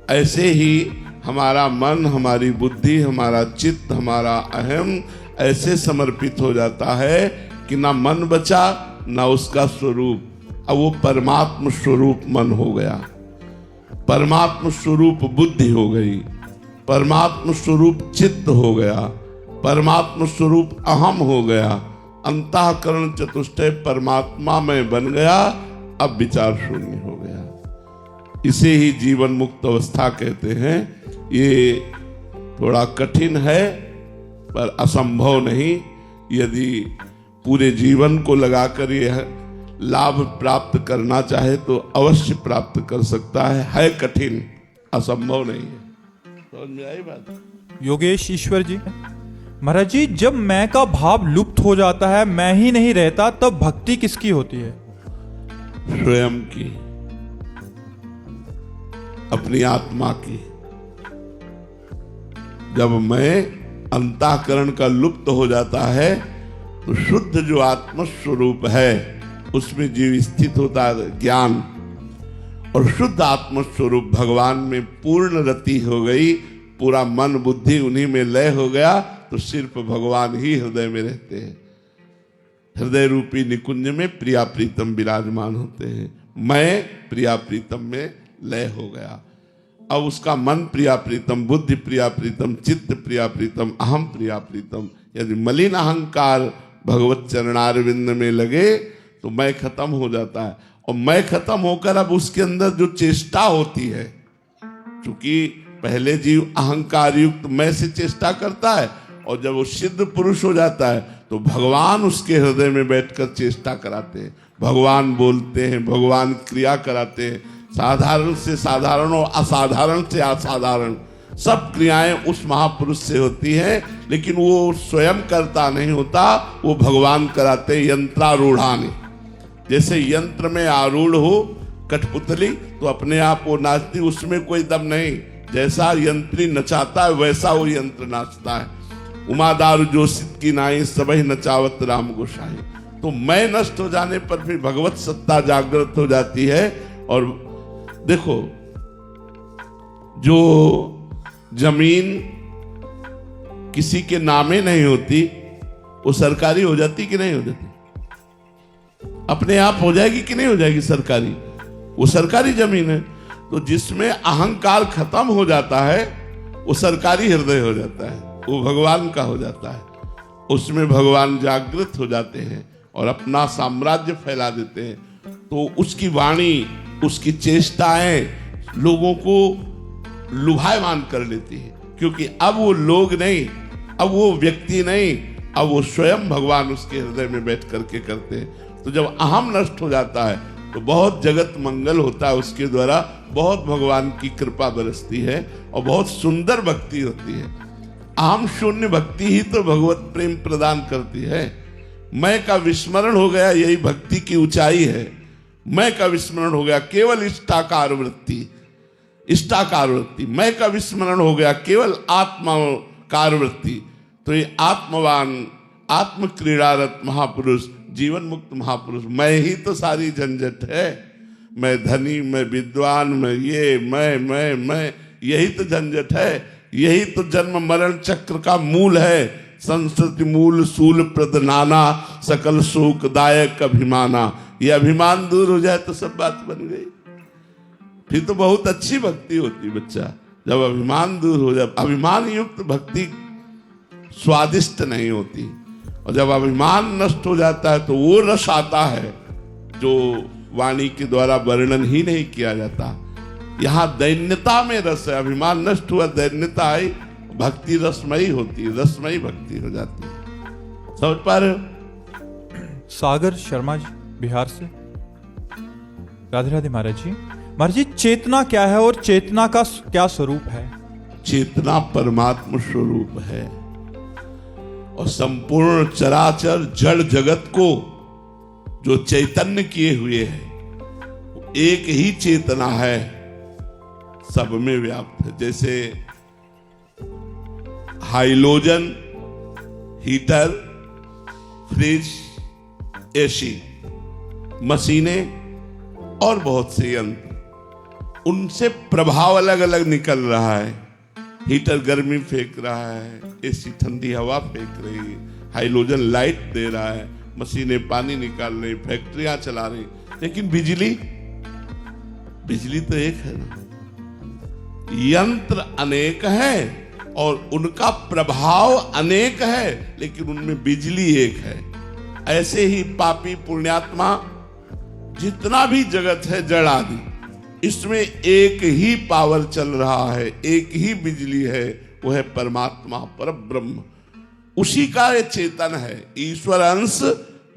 ऐसे ही हमारा मन, हमारी बुद्धि, हमारा चित्त, हमारा अहम ऐसे समर्पित हो जाता है कि ना मन बचा ना उसका स्वरूप। अब वो परमात्म स्वरूप मन हो गया, परमात्म स्वरूप बुद्धि हो गई, परमात्म स्वरूप चित्त हो गया, परमात्म स्वरूप अहम हो गया, अंतःकरण चतुष्टय परमात्मा में बन गया। अब विचार शून्य हो गया। इसे ही जीवन मुक्त अवस्था कहते हैं। ये थोड़ा कठिन है पर असंभव नहीं। यदि पूरे जीवन को लगाकर यह लाभ प्राप्त करना चाहे तो अवश्य प्राप्त कर सकता है कठिन, असंभव नहीं है। समझ में आई बात? योगेश ईश्वर जी, महाराज जी, जब मैं का भाव लुप्त हो जाता है, मैं ही नहीं रहता, तब भक्ति किसकी होती है? स्वयं की, अपनी आत्मा की। जब मैं अंतःकरण का लुप्त हो जाता है तो शुद्ध जो आत्म स्वरूप है उसमें जीव स्थित होता है, ज्ञान, और शुद्ध आत्म स्वरूप भगवान में पूर्ण रति हो गई, पूरा मन बुद्धि उन्हीं में लय हो गया, तो सिर्फ भगवान ही हृदय में रहते हैं। हृदय रूपी निकुंज में प्रिया प्रीतम विराजमान होते हैं। मैं प्रिया प्रीतम में लय हो गया। अब उसका मन प्रिया प्रीतम, बुद्धि प्रिया प्रीतम, चित्त प्रिया प्रीतम, अहम प्रिया प्रीतम। यदि मलिन अहंकार भगवत चरणारविंद में लगे तो मैं खत्म हो जाता है, और मैं खत्म होकर अब उसके अंदर जो चेष्टा होती है, क्योंकि पहले जीव अहंकार युक्त मैं से चेष्टा करता है, और जब वो सिद्ध पुरुष हो जाता है तो भगवान उसके हृदय में बैठकर चेष्टा कराते हैं, भगवान बोलते हैं, भगवान क्रिया कराते हैं। साधारण से साधारण और असाधारण से असाधारण सब क्रियाएं उस महापुरुष से होती हैं, लेकिन वो स्वयं करता नहीं होता, वो भगवान कराते। यंत्रारूढ़ानि, जैसे यंत्र में आरूढ़ हो कठपुतली तो अपने आप वो नाचती, उसमें कोई दम नहीं। जैसा यंत्री नचाता है वैसा वो यंत्र नाचता है। उमादार जोशित की नाई सबही नचावत राम गोसाई। तो मैं नष्ट हो जाने पर भी भगवत सत्ता जागृत हो जाती है। और देखो, जो जमीन किसी के नामे नहीं होती वो सरकारी हो जाती कि नहीं हो जाती? अपने आप हो जाएगी कि नहीं हो जाएगी सरकारी? वो सरकारी जमीन है। तो जिसमें अहंकार खत्म हो जाता है वो सरकारी हृदय हो जाता है, वो भगवान का हो जाता है। उसमें भगवान जागृत हो जाते हैं और अपना साम्राज्य फैला देते हैं। तो उसकी वाणी, उसकी चेष्टाएं लोगों को लुभायमान कर लेती है, क्योंकि अब वो लोग नहीं, अब वो व्यक्ति नहीं, अब वो स्वयं भगवान उसके हृदय में बैठ करके करते हैं। तो जब अहम नष्ट हो जाता है तो बहुत जगत मंगल होता है उसके द्वारा, बहुत भगवान की कृपा बरसती है और बहुत सुंदर भक्ति होती है। अहम शून्य भक्ति ही तो भगवत प्रेम प्रदान करती है। मैं का विस्मरण हो गया, यही भक्ति की ऊंचाई है। मैं का विस्मरण हो गया, केवल इष्टाकार वृत्ति, इष्टाकार वृत्ति। मैं का विस्मरण हो गया, केवल आत्माकार वृत्ति। तो ये आत्मवान, आत्म क्रीड़ारत महापुरुष, जीवन मुक्त महापुरुष, मैं ही तो सारी झंझट है। मैं धनी, मैं विद्वान, मैं ये, मैं, यही तो झंझट है। यही तो जन्म मरण चक्र का मूल है। संस्कृति मूल सूल प्रदनाना, सकल शोकदायक अभिमाना। ये अभिमान दूर हो जाए तो सब बात बन गई। फिर तो बहुत अच्छी भक्ति होती बच्चा, जब अभिमान दूर हो जाए। अभिमान युक्त भक्ति स्वादिष्ट नहीं होती, और जब अभिमान नष्ट हो जाता है तो वो रस आता है जो वाणी के द्वारा वर्णन ही नहीं किया जाता। यहाँ दैन्यता में रस है, अभिमान नष्ट हुआ, दैन्यता आई, भक्ति रसमयी होती है, रसमयी भक्ति हो जाती है। समझ पा रहे हो? सागर शर्मा जी बिहार से। राधे राधे महाराज जी। महाराज जी, चेतना क्या है और चेतना का क्या स्वरूप है? चेतना परमात्म स्वरूप है और संपूर्ण चराचर जड़ जगत को जो चैतन्य किए हुए है, एक ही चेतना है, सब में व्याप्त है। जैसे हाइलोजन, हीटर, फ्रिज, एसी, मशीनें और बहुत से यंत्र, उनसे प्रभाव अलग अलग निकल रहा है। हीटर गर्मी फेंक रहा है, एसी ठंडी हवा फेंक रही है, हाइलोजन लाइट दे रहा है, मशीनें पानी निकाल रही, फैक्ट्रियां चला रही, लेकिन बिजली तो एक है ना। यंत्र अनेक है और उनका प्रभाव अनेक है, लेकिन उनमें बिजली एक है। ऐसे ही पापी पुण्यात्मा जितना भी जगत है जड़ आदि, इसमें एक ही पावर चल रहा है, एक ही बिजली है, वो है परमात्मा परब्रह्म। उसी का ये चेतन है। ईश्वर अंश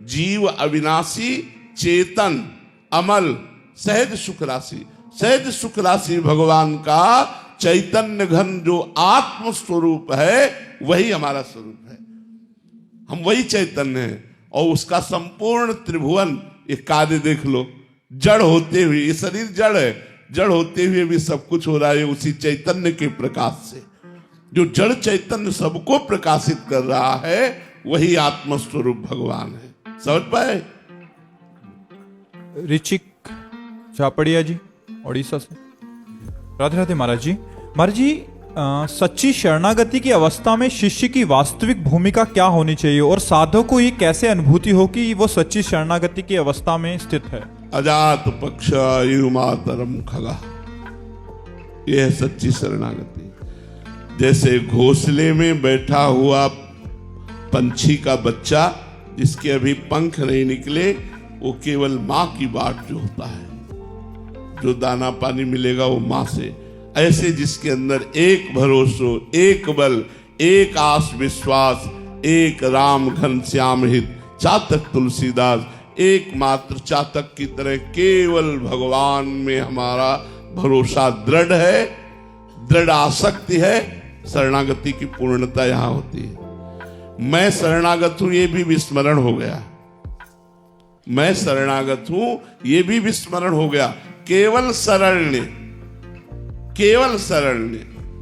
जीव अविनाशी चेतन अमल सहज सुख राशि। सहज सुख राशि भगवान का चैतन्य घन जो आत्म स्वरूप है, वही हमारा स्वरूप है। हम वही चैतन्य है और उसका संपूर्ण त्रिभुवन, ये कार्य देख लो, जड़ होते हुए, ये शरीर जड़ है, जड़ होते हुए भी सब कुछ हो रहा है उसी चैतन्य के प्रकाश से। जो जड़ चैतन्य सबको प्रकाशित कर रहा है, वही आत्मस्वरूप भगवान है। समझ पाए? ऋचिक झापड़िया जी ओडिशा से। राधे राधे महाराज जी। महाराज जी, सच्ची शरणागति की अवस्था में शिष्य की वास्तविक भूमिका क्या होनी चाहिए और साधक को ये कैसे अनुभूति हो कि वो सच्ची शरणागति की अवस्था में स्थित है? अजात पक्ष युमातरम खगा, यह है सच्ची शरणागति। जैसे घोंसले में बैठा हुआ पंछी का बच्चा, जिसके अभी पंख नहीं निकले, वो केवल माँ की बाट जोहता है, जो दाना पानी मिलेगा वो माँ से। ऐसे जिसके अंदर एक भरोसो, एक बल, एक आस विश्वास, एक राम घनश्याम हित, चातक तुलसीदास, एकमात्र चातक की तरह केवल भगवान में हमारा भरोसा दृढ़ है, दृढ़ आसक्ति है, शरणागति की पूर्णता यहां होती है। मैं शरणागत हूं, ये भी विस्मरण हो गया। मैं शरणागत हूं, ये भी विस्मरण हो गया। केवल शरण्य, केवल शरण्य,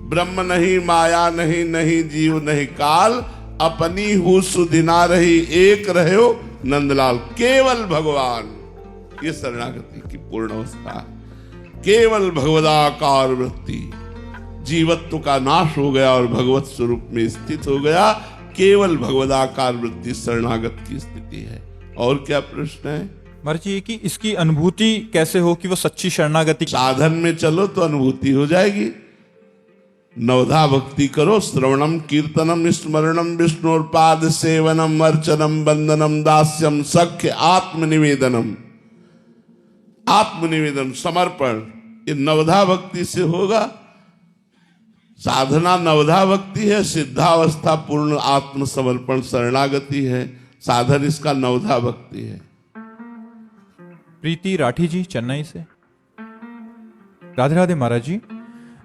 ब्रह्म नहीं, माया नहीं, नहीं जीव नहीं काल, अपनी हूँ सुधिना रही, एक रहो नंदलाल। केवल भगवान, ये शरणागति की पूर्ण अवस्था है। केवल भगवदाकार वृत्ति, जीवत्व का नाश हो गया और भगवत स्वरूप में स्थित हो गया। केवल भगवदाकार वृत्ति शरणागत की स्थिति है। और क्या प्रश्न है? महाराज जी, कि इसकी अनुभूति कैसे हो कि वो सच्ची शरणागति? साधन में चलो तो अनुभूति हो जाएगी। नवधा भक्ति करो, श्रवणम कीर्तनम स्मरणम विष्णुर्पाद सेवनम अर्चनम वंदनम दास्यम सख्य आत्मनिवेदनम, आत्मनिवेदन समर्पण, ये नवधा भक्ति से होगा। साधना नवधा भक्ति है, सिद्धावस्था पूर्ण आत्मसमर्पण शरणागति है। साधन इसका नवधा भक्ति है। प्रीति राठी जी चेन्नई से। राधे राधे महाराज जी।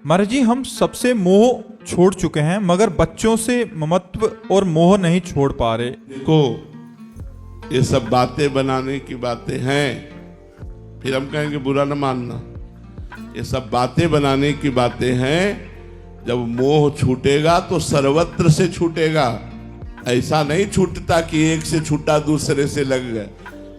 महाराज जी, हम सबसे मोह छोड़ चुके हैं, मगर बच्चों से ममत्व और मोह नहीं छोड़ पा रहे। देखो, ये सब बातें बनाने की बातें हैं, फिर हम कहेंगे बुरा न मानना। ये सब बातें बनाने की बातें हैं। जब मोह छूटेगा तो सर्वत्र से छूटेगा। ऐसा नहीं छूटता कि एक से छूटा दूसरे से लग गए।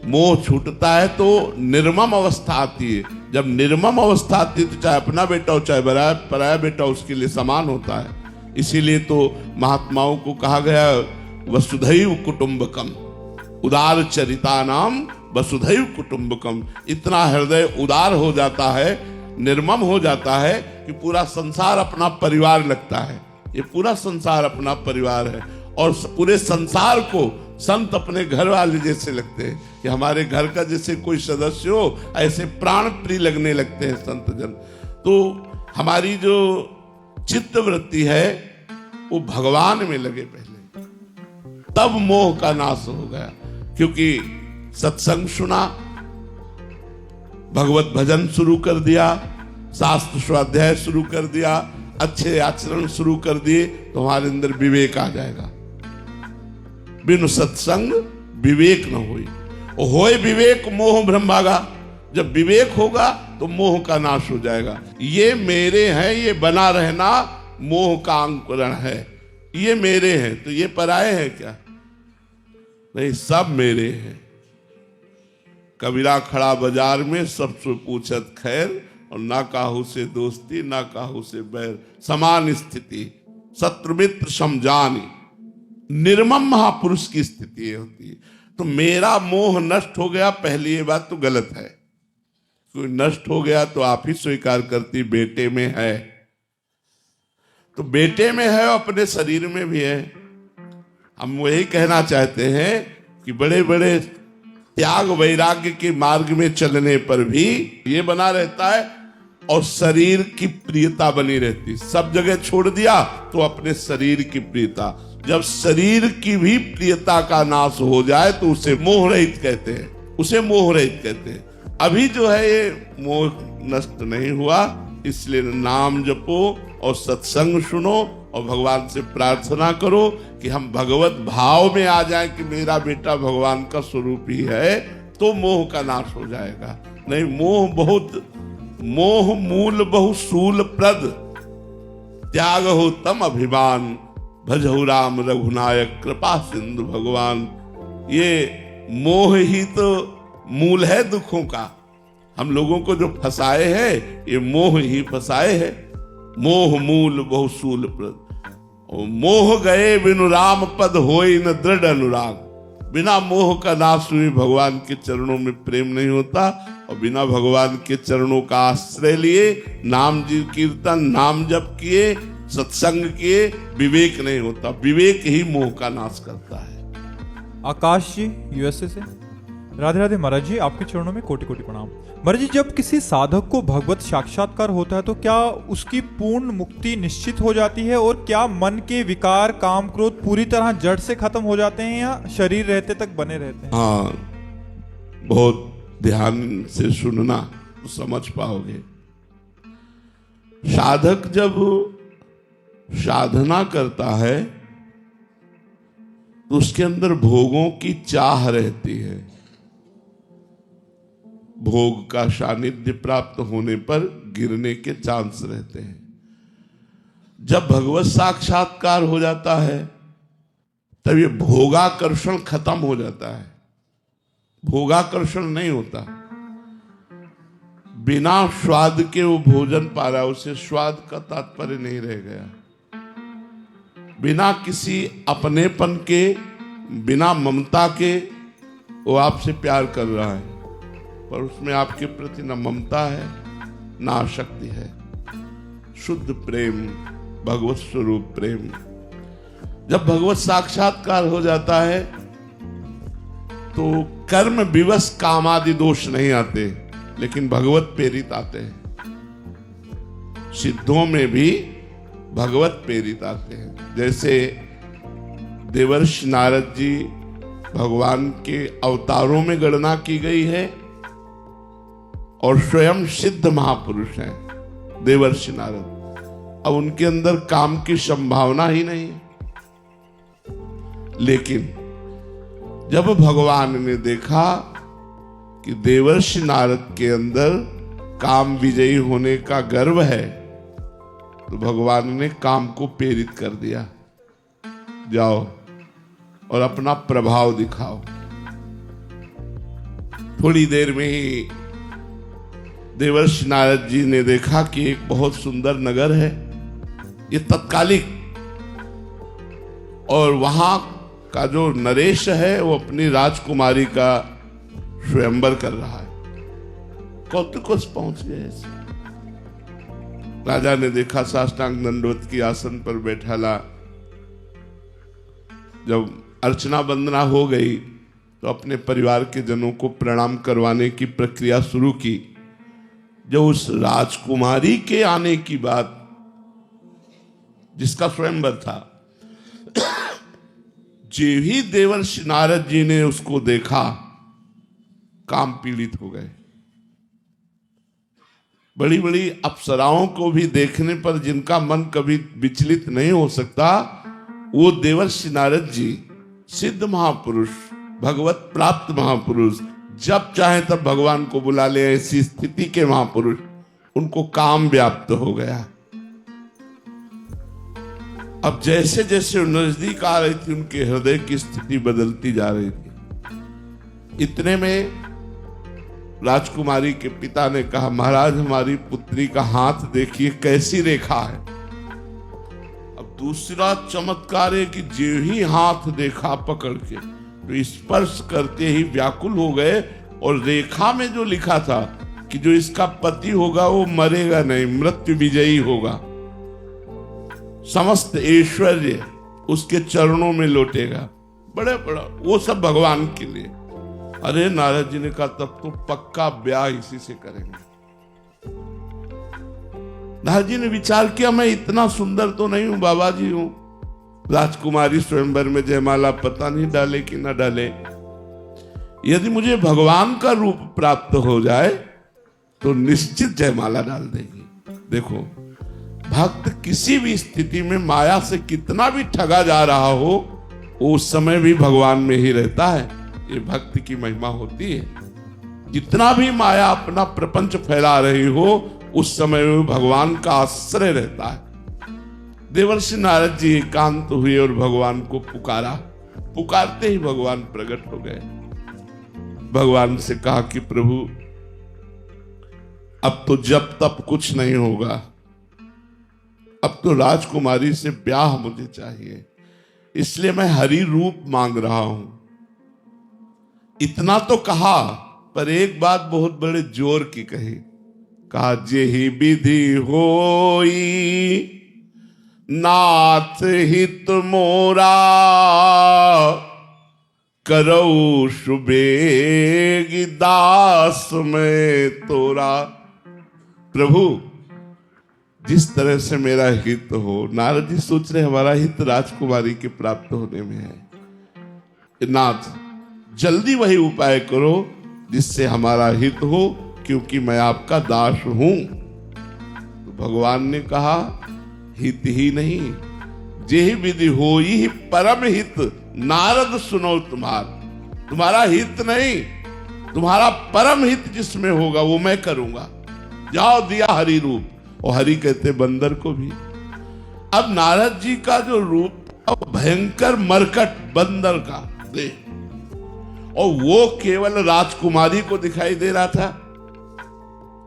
मोह छूटता है तो निर्मम अवस्था आती है। जब निर्मम अवस्था आती है तो चाहे अपना बेटा हो चाहे पराया बेटा, उसके लिए समान होता है। इसीलिए तो महात्माओं को कहा गया वसुधैव कुटुंबकम, उदार चरिता नाम वसुधैव कुटुंबकम। इतना हृदय उदार हो जाता है, निर्मम हो जाता है कि पूरा संसार अपना परिवार लगता है। ये पूरा संसार अपना परिवार है और पूरे संसार को संत अपने घर वाले जैसे लगते हैं कि हमारे घर का जैसे कोई सदस्य हो, ऐसे प्राण प्रिय लगने लगते हैं संत जन। तो हमारी जो चित्त वृत्ति है वो भगवान में लगे पहले, तब मोह का नाश हो गया। क्योंकि सत्संग सुना, भगवत भजन शुरू कर दिया, शास्त्र स्वाध्याय शुरू कर दिया, अच्छे आचरण शुरू कर दिए, तो हमारे अंदर विवेक आ जाएगा। बिनु सत्संग विवेक न हुई। होए विवेक मोह भ्रम भागा। जब विवेक होगा तो मोह का नाश हो जाएगा। ये मेरे हैं, ये बना रहना मोह का अंकुरण है। ये मेरे हैं तो ये पराये हैं क्या? नहीं, सब मेरे हैं। कबीरा खड़ा बाजार में सबसे पूछत खैर, और ना काहू से दोस्ती ना काहू से बैर, समान स्थिति शत्रु मित्र समझानी। निर्मम महापुरुष की स्थिति ये होती है। तो मेरा मोह नष्ट हो गया, पहली ये बात तो गलत है। कोई नष्ट हो गया तो आप ही स्वीकार करती बेटे में है, तो बेटे में है और अपने शरीर में भी है। हम वही कहना चाहते हैं कि बड़े बड़े त्याग वैराग्य के मार्ग में चलने पर भी ये बना रहता है और शरीर की प्रियता बनी रहती। सब जगह छोड़ दिया तो अपने शरीर की प्रियता। जब शरीर की भी प्रियता का नाश हो जाए तो उसे मोह रहित कहते हैं, उसे मोह रहित कहते हैं। अभी जो है ये मोह नष्ट नहीं हुआ, इसलिए नाम जपो और सत्संग सुनो और भगवान से प्रार्थना करो कि हम भगवत भाव में आ जाएं कि मेरा बेटा भगवान का स्वरूप ही है, तो मोह का नाश हो जाएगा। नहीं, मोह मूल बहु सूल प्रद, त्याग हो तम अभिमान, भजहु राम रघुनायक कृपा सिंधु भगवान। ये मोह ही तो मूल है दुखों का। हम लोगों को जो फंसाए है ये मोह ही फंसाए है। मोह मूल बहु सूल प्रद, और मोह गए बिनु राम पद होई न दृढ़ अनुराग। बिना मोह का नाश हुई भगवान के चरणों में प्रेम नहीं होता, और बिना भगवान के चरणों का आश्रय लिए नाम जी कीर्तन नाम जप किए सत्संग किए विवेक नहीं होता। विवेक ही मोह का नाश करता है। आकाश जी यूएसए से, राधे राधे महाराज जी, आपके चरणों में कोटि कोटि प्रणाम। महाराज जी, जब किसी साधक को भगवत साक्षात्कार होता है तो क्या उसकी पूर्ण मुक्ति निश्चित हो जाती है, और क्या मन के विकार काम क्रोध पूरी तरह जड़ से खत्म हो जाते हैं या शरीर रहते तक बने रहते हैं? हाँ, बहुत ध्यान से सुनना तो समझ पाओगे। साधक जब साधना करता है तो उसके अंदर भोगों की चाह रहती है। भोग का सानिध्य प्राप्त होने पर गिरने के चांस रहते हैं। जब भगवत साक्षात्कार हो जाता है तब ये भोगाकर्षण खत्म हो जाता है। भोगाकर्षण नहीं होता। बिना स्वाद के वो भोजन पा रहा, उसे स्वाद का तात्पर्य नहीं रह गया। बिना किसी अपनेपन के, बिना ममता के वो आपसे प्यार कर रहा है, पर उसमें आपके प्रति न ममता है न आसक्ति है। शुद्ध प्रेम, भगवत स्वरूप प्रेम। जब भगवत साक्षात्कार हो जाता है तो कर्म विवश काम आदि दोष नहीं आते, लेकिन भगवत प्रेरित आते हैं। सिद्धों में भी भगवत प्रेरित आते हैं। जैसे देवर्षि नारद जी भगवान के अवतारों में गणना की गई है, और स्वयं सिद्ध महापुरुष हैं देवर्षि नारद। अब उनके अंदर काम की संभावना ही नहीं है, लेकिन जब भगवान ने देखा कि देवर्षि नारद के अंदर काम विजयी होने का गर्व है, तो भगवान ने काम को प्रेरित कर दिया, जाओ और अपना प्रभाव दिखाओ। थोड़ी देर में ही देवर्षि नारद जी ने देखा कि एक बहुत सुंदर नगर है, ये तत्कालिक, और वहां का जो नरेश है वो अपनी राजकुमारी का स्वयंवर कर रहा है। कौतुकोस पहुंच गए। राजा ने देखा, साष्टांग दंडवत की आसन पर बैठाला। जब अर्चना वंदना हो गई तो अपने परिवार के जनों को प्रणाम करवाने की प्रक्रिया शुरू की। जो उस राजकुमारी के आने की बात, जिसका स्वयंवर था, जे ही देवर्षि नारद जी ने उसको देखा, काम पीड़ित हो गए। बड़ी बड़ी अप्सराओं को भी देखने पर जिनका मन कभी विचलित नहीं हो सकता, वो देवर्षि नारद जी सिद्ध महापुरुष भगवत प्राप्त महापुरुष, जब चाहे तब भगवान को बुला ले, ऐसी स्थिति के महापुरुष, उनको काम व्याप्त हो गया। अब जैसे जैसे वो नजदीक आ रही थी, उनके हृदय की स्थिति बदलती जा रही थी। इतने में राजकुमारी के पिता ने कहा, महाराज हमारी पुत्री का हाथ देखिए कैसी रेखा है। अब दूसरा चमत्कार है कि जो ही हाथ देखा पकड़ के, तो स्पर्श करते ही व्याकुल हो गए, और रेखा में जो लिखा था कि जो इसका पति होगा वो मरेगा नहीं, मृत्यु विजयी होगा, समस्त ऐश्वर्य उसके चरणों में लौटेगा, बड़ा बड़ा, वो सब भगवान के लिए। अरे नारद जी ने कहा तब तो पक्का ब्याह इसी से करेंगे। नारद जी ने विचार किया, मैं इतना सुंदर तो नहीं हूं, बाबा जी हूं। राजकुमारी स्वयंवर में जयमाला पता नहीं डाले कि ना डाले, यदि मुझे भगवान का रूप प्राप्त हो जाए तो निश्चित जयमाला डाल देगी। देखो, भक्त किसी भी स्थिति में माया से कितना भी ठगा जा रहा हो, उस समय भी भगवान में ही रहता है। ये भक्ति की महिमा होती है। जितना भी माया अपना प्रपंच फैला रही हो, उस समय में भगवान का आश्रय रहता है। देवर्षि नारद जी एकांत हुए और भगवान को पुकारा। पुकारते ही भगवान प्रकट हो गए। भगवान से कहा कि प्रभु, अब तो जब तब कुछ नहीं होगा, अब तो राजकुमारी से ब्याह मुझे चाहिए, इसलिए मैं हरि रूप मांग रहा हूं। इतना तो कहा, पर एक बात बहुत बड़े जोर की कही। कहा, जेहि विधि होई नाथ हित मोरा, करौ सुबेगी दास में तोरा। प्रभु, जिस तरह से मेरा हित हो। नारद जी सोच रहे हमारा हित राजकुमारी के प्राप्त होने में है। नाथ, जल्दी वही उपाय करो जिससे हमारा हित हो, क्योंकि मैं आपका दास हूं। तो भगवान ने कहा, हित ही नहीं, जेहि विधि होई ही परम हित, नारद सुनो तुम्हारा हित नहीं, तुम्हारा परम हित जिसमें होगा वो मैं करूंगा। जाओ, दिया हरि रूप। और हरि कहते बंदर को भी। अब नारद जी का जो रूप, अब भयंकर मरकट बंदर का दे, और वो केवल राजकुमारी को दिखाई दे रहा था,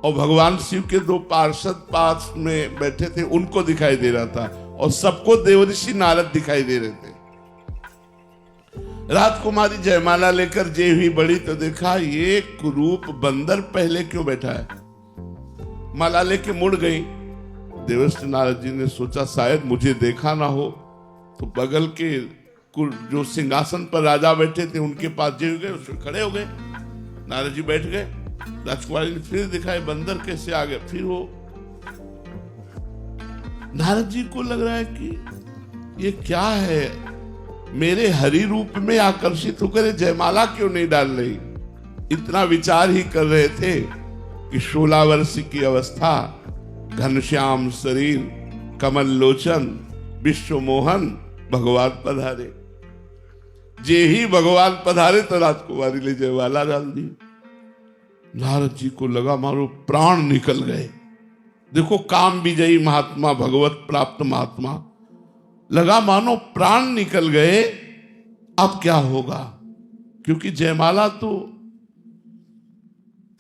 और भगवान शिव के दो पार्षद पास में बैठे थे उनको दिखाई दे रहा था, और सबको देवऋषि नारद दिखाई दे रहे थे। राजकुमारी जयमाला लेकर जे हुई बड़ी तो देखा ये कुरूप बंदर पहले क्यों बैठा है। माला लेके मुड़ गई। देवर्षि नारद जी ने सोचा शायद मुझे देखा ना हो, तो बगल के जो सिंहासन पर राजा बैठे थे उनके पास जे गए, उसमें खड़े हो गए। नारद जी बैठ गए। राजकुमारी ने फिर दिखाए बंदर कैसे आ गए। फिर वो नारद जी को लग रहा है कि ये क्या है, मेरे हरि रूप में आकर्षित होकर जयमाला क्यों नहीं डाल रही। इतना विचार ही कर रहे थे कि 16 वर्ष की अवस्था, घनश्याम शरीर, कमल लोचन, विश्व मोहन, भगवान पधारे। जे ही भगवान पधारे तो राजकुमारी ने जयमाला डाल दी। नारद जी को लगा मारो प्राण निकल गए। देखो, काम विजयी महात्मा, भगवत प्राप्त महात्मा, लगा मानो प्राण निकल गए। अब क्या होगा, क्योंकि जयमाला तो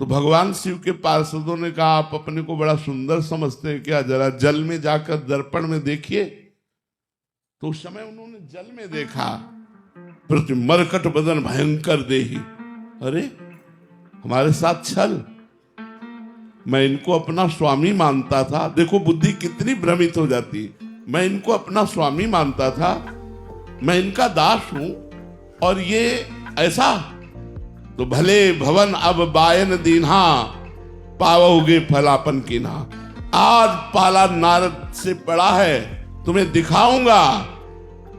भगवान शिव के पार्षदों ने कहा, आप अपने को बड़ा सुंदर समझते हैं क्या, जरा जल में जाकर दर्पण में देखिए। तो उस समय उन्होंने जल में देखा, प्रति मरकट बदन भयंकर देही। अरे हमारे साथ छल, मैं इनको अपना स्वामी मानता था। देखो बुद्धि कितनी भ्रमित हो जाती। मैं इनको अपना स्वामी मानता था, मैं इनका दास हूं, और ये ऐसा। तो भले भवन अब बायन दीन्हा, पावोगे फलापन कीन्हा। आज पाला नारद से पड़ा है, तुम्हें दिखाऊंगा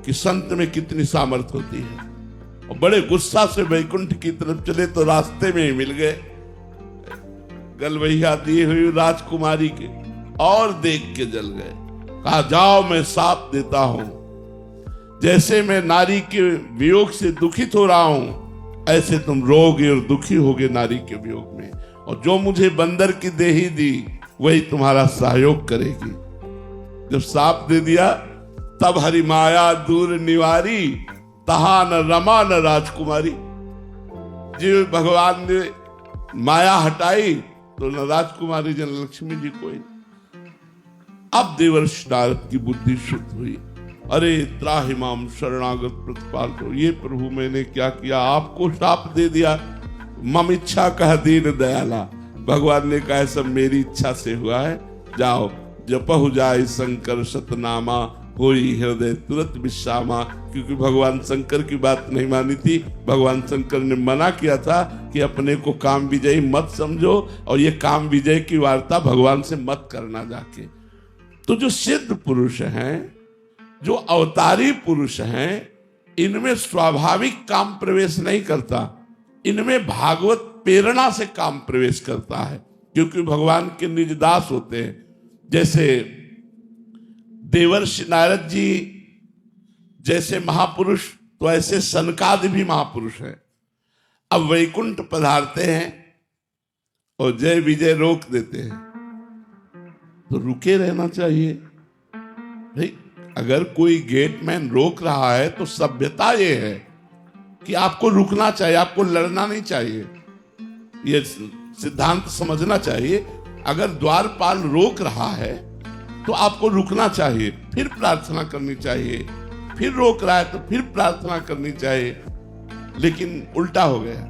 कि संत में कितनी सामर्थ्य होती है। और बड़े गुस्सा से वैकुंठ की तरफ चले तो रास्ते में ही मिल गए गलवैया दिए हुई राजकुमारी के, और देख के जल गए। कहा, जाओ मैं साप देता हूं, जैसे मैं नारी के वियोग से दुखित हो रहा हूं, ऐसे तुम रोगे और दुखी होगे नारी के वियोग में। और जो मुझे बंदर की देही दी वही तुम्हारा सहयोग करेगी। जब साप दे दिया तब हरि माया दूर निवारी, तहा न रमा न राजकुमारी। जी भगवान ने माया हटाई तो न राजकुमारी जन लक्ष्मी जी कोई। अब देवर्षि नारद की बुद्धि शुद्ध हुई। अरे त्राहिमाम शरणागत प्रतिपाल को, ये प्रभु मैंने क्या किया, आपको शाप दे दिया। मम इच्छा कह दीन दयाला। भगवान ने कहा सब मेरी इच्छा से हुआ है, जाओ जपहु जाय शंकर शतनामा, होई हृदय तुरंत विश्रामा। क्योंकि भगवान शंकर की बात नहीं मानी थी। भगवान शंकर ने मना किया था कि अपने को काम विजयी मत समझो, और ये काम विजय की वार्ता भगवान से मत करना जाके। तो जो सिद्ध पुरुष हैं, जो अवतारी पुरुष हैं, इनमें स्वाभाविक काम प्रवेश नहीं करता, इनमें भागवत प्रेरणा से काम प्रवेश करता है। क्योंकि भगवान के निज दास होते हैं। जैसे देवर्षि नारद जी जैसे महापुरुष, तो ऐसे सनकादि भी महापुरुष हैं। अब वैकुंठ पधारते हैं और जय विजय रोक देते हैं, तो रुके रहना चाहिए भाई। अगर कोई गेटमैन रोक रहा है तो सभ्यता ये है कि आपको रुकना चाहिए, आपको लड़ना नहीं चाहिए। ये सिद्धांत समझना चाहिए। अगर द्वारपाल रोक रहा है तो आपको रुकना चाहिए, फिर प्रार्थना करनी चाहिए। फिर रोक रहा है तो फिर प्रार्थना करनी चाहिए। लेकिन उल्टा हो गया।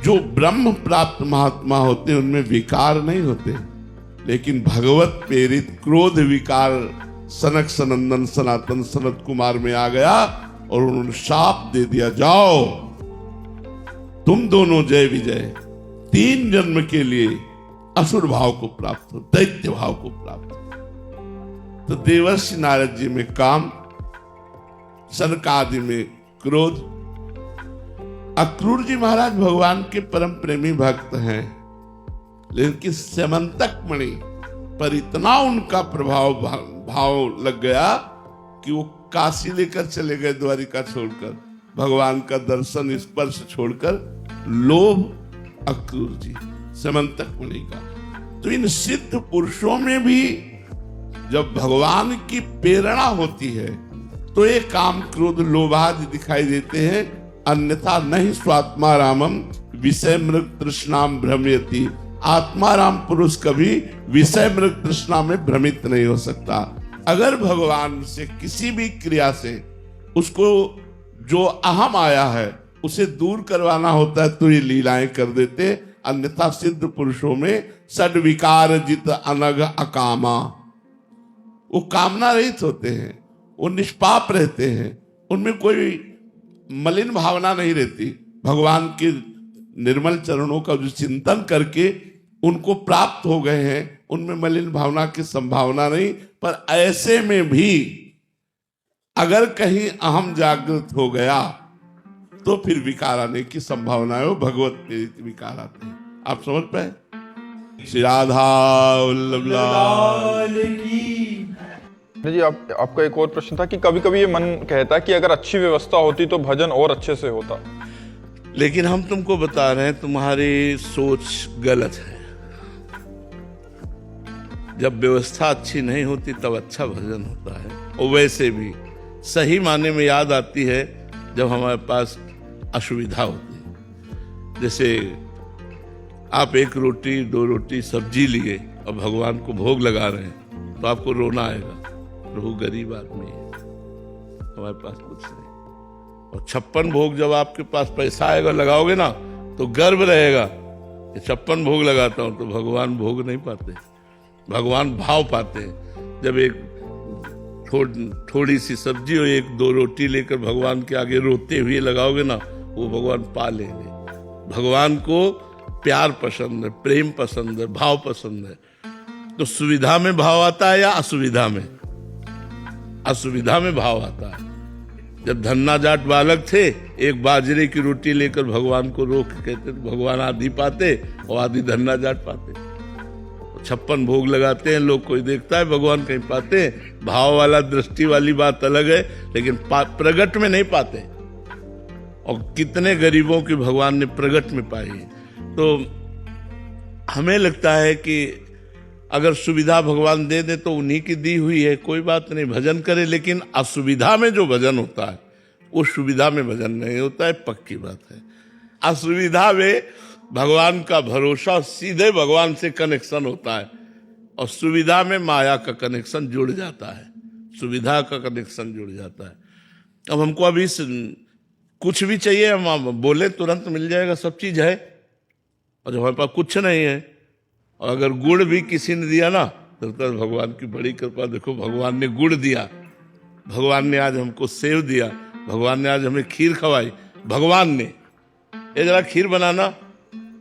जो ब्रह्म प्राप्त महात्मा होते हैं उनमें विकार नहीं होते, लेकिन भगवत प्रेरित क्रोध विकार सनक सनंदन सनातन सनत कुमार में आ गया और उन्होंने शाप दे दिया, जाओ तुम दोनों जय विजय 3 जन्म के लिए असुर भाव को प्राप्त हो, दैत्य भाव को प्राप्त हो। तो देवर्षि नारद जी में काम, सनकादि में क्रोध। अक्रूर जी महाराज भगवान के परम प्रेमी भक्त हैं, लेकिन स्यमंतक मणि पर इतना उनका भाव लग गया कि वो काशी लेकर चले गए, द्वारिका छोड़कर, भगवान का दर्शन स्पर्श छोड़कर। लोभ अक्रूर जी, स्यमंतक मणि का। तो इन सिद्ध पुरुषों में भी जब भगवान की प्रेरणा होती है तो ये काम क्रोध लोभादि दिखाई देते हैं। अन्यथा नहीं स्वात्मा रामम विषय मृग तृष्णाम भ्रमयति। आत्माराम पुरुष कभी विषय मृग तृष्णा में भ्रमित नहीं हो सकता। अगर भगवान से किसी भी क्रिया से उसको जो अहम आया है उसे दूर करवाना होता है तो ये लीलाएं कर देते। अन्यथा सिद्ध पुरुषों में सड विकार जित अनग अकामा, वो कामना रहित होते हैं, वो निष्पाप रहते हैं, उनमें कोई मलिन भावना नहीं रहती। भगवान के निर्मल चरणों का जो चिंतन करके उनको प्राप्त हो गए हैं, उनमें मलिन भावना की संभावना नहीं। पर ऐसे में भी अगर कहीं अहम जागृत हो गया तो फिर विकार आने की संभावना है, वो भगवत प्रेरित विकार आते हैं। आप समझ पाए? श्री राधा वल्लभ लाल की। जी आपका एक और प्रश्न था कि कभी कभी ये मन कहता है कि अगर अच्छी व्यवस्था होती तो भजन और अच्छे से होता। लेकिन हम तुमको बता रहे हैं तुम्हारी सोच गलत है। जब व्यवस्था अच्छी नहीं होती तब अच्छा भजन होता है। और वैसे भी सही माने में याद आती है जब हमारे पास असुविधा होती है। जैसे आप 1 रोटी 2 रोटी सब्जी लिए और भगवान को भोग लगा रहे हैं तो आपको रोना आएगा, प्रभु गरीब आदमी है, हमारे पास कुछ नहीं। और 56 भोग जब आपके पास पैसा आएगा लगाओगे ना तो गर्व रहेगा कि 56 भोग लगाता हूं। तो भगवान भोग नहीं पाते, भगवान भाव पाते हैं। जब एक थोड़ी सी सब्जी और 1-2 रोटी लेकर भगवान के आगे रोते हुए लगाओगे ना, वो भगवान पा लेंगे। भगवान को प्यार पसंद है, प्रेम पसंद है, भाव पसंद है। तो सुविधा में भाव आता है या असुविधा में? असुविधा में भाव आता है। जब धन्ना जाट बालक थे, एक बाजरे की रोटी लेकर भगवान को रोक कहते तो भगवान आधी पाते और आधी धन्ना जाट पाते। 56 भोग लगाते हैं लोग, कोई देखता है, भगवान कहीं पाते हैं। भाव वाला दृष्टि वाली बात अलग है, लेकिन प्रगट में नहीं पाते। और कितने गरीबों की भगवान ने प्रगट में पाई है। तो हमें लगता है कि अगर सुविधा भगवान दे दे तो उन्हीं की दी हुई है, कोई बात नहीं, भजन करे। लेकिन असुविधा में जो भजन होता है उस सुविधा में भजन नहीं होता है, पक्की बात है। असुविधा में भगवान का भरोसा, सीधे भगवान से कनेक्शन होता है, और सुविधा में माया का कनेक्शन जुड़ जाता है, सुविधा का कनेक्शन जुड़ जाता है। अब हमको अभी कुछ भी चाहिए, हम बोले तुरंत मिल जाएगा, सब चीज है। और जब हमारे पास कुछ नहीं है, और अगर गुड़ भी किसी ने दिया ना, तो भगवान की बड़ी कृपा, देखो भगवान ने गुड़ दिया, भगवान ने आज हमको सेव दिया, भगवान ने आज हमें खीर खवाई। भगवान ने ये जरा खीर बनाना,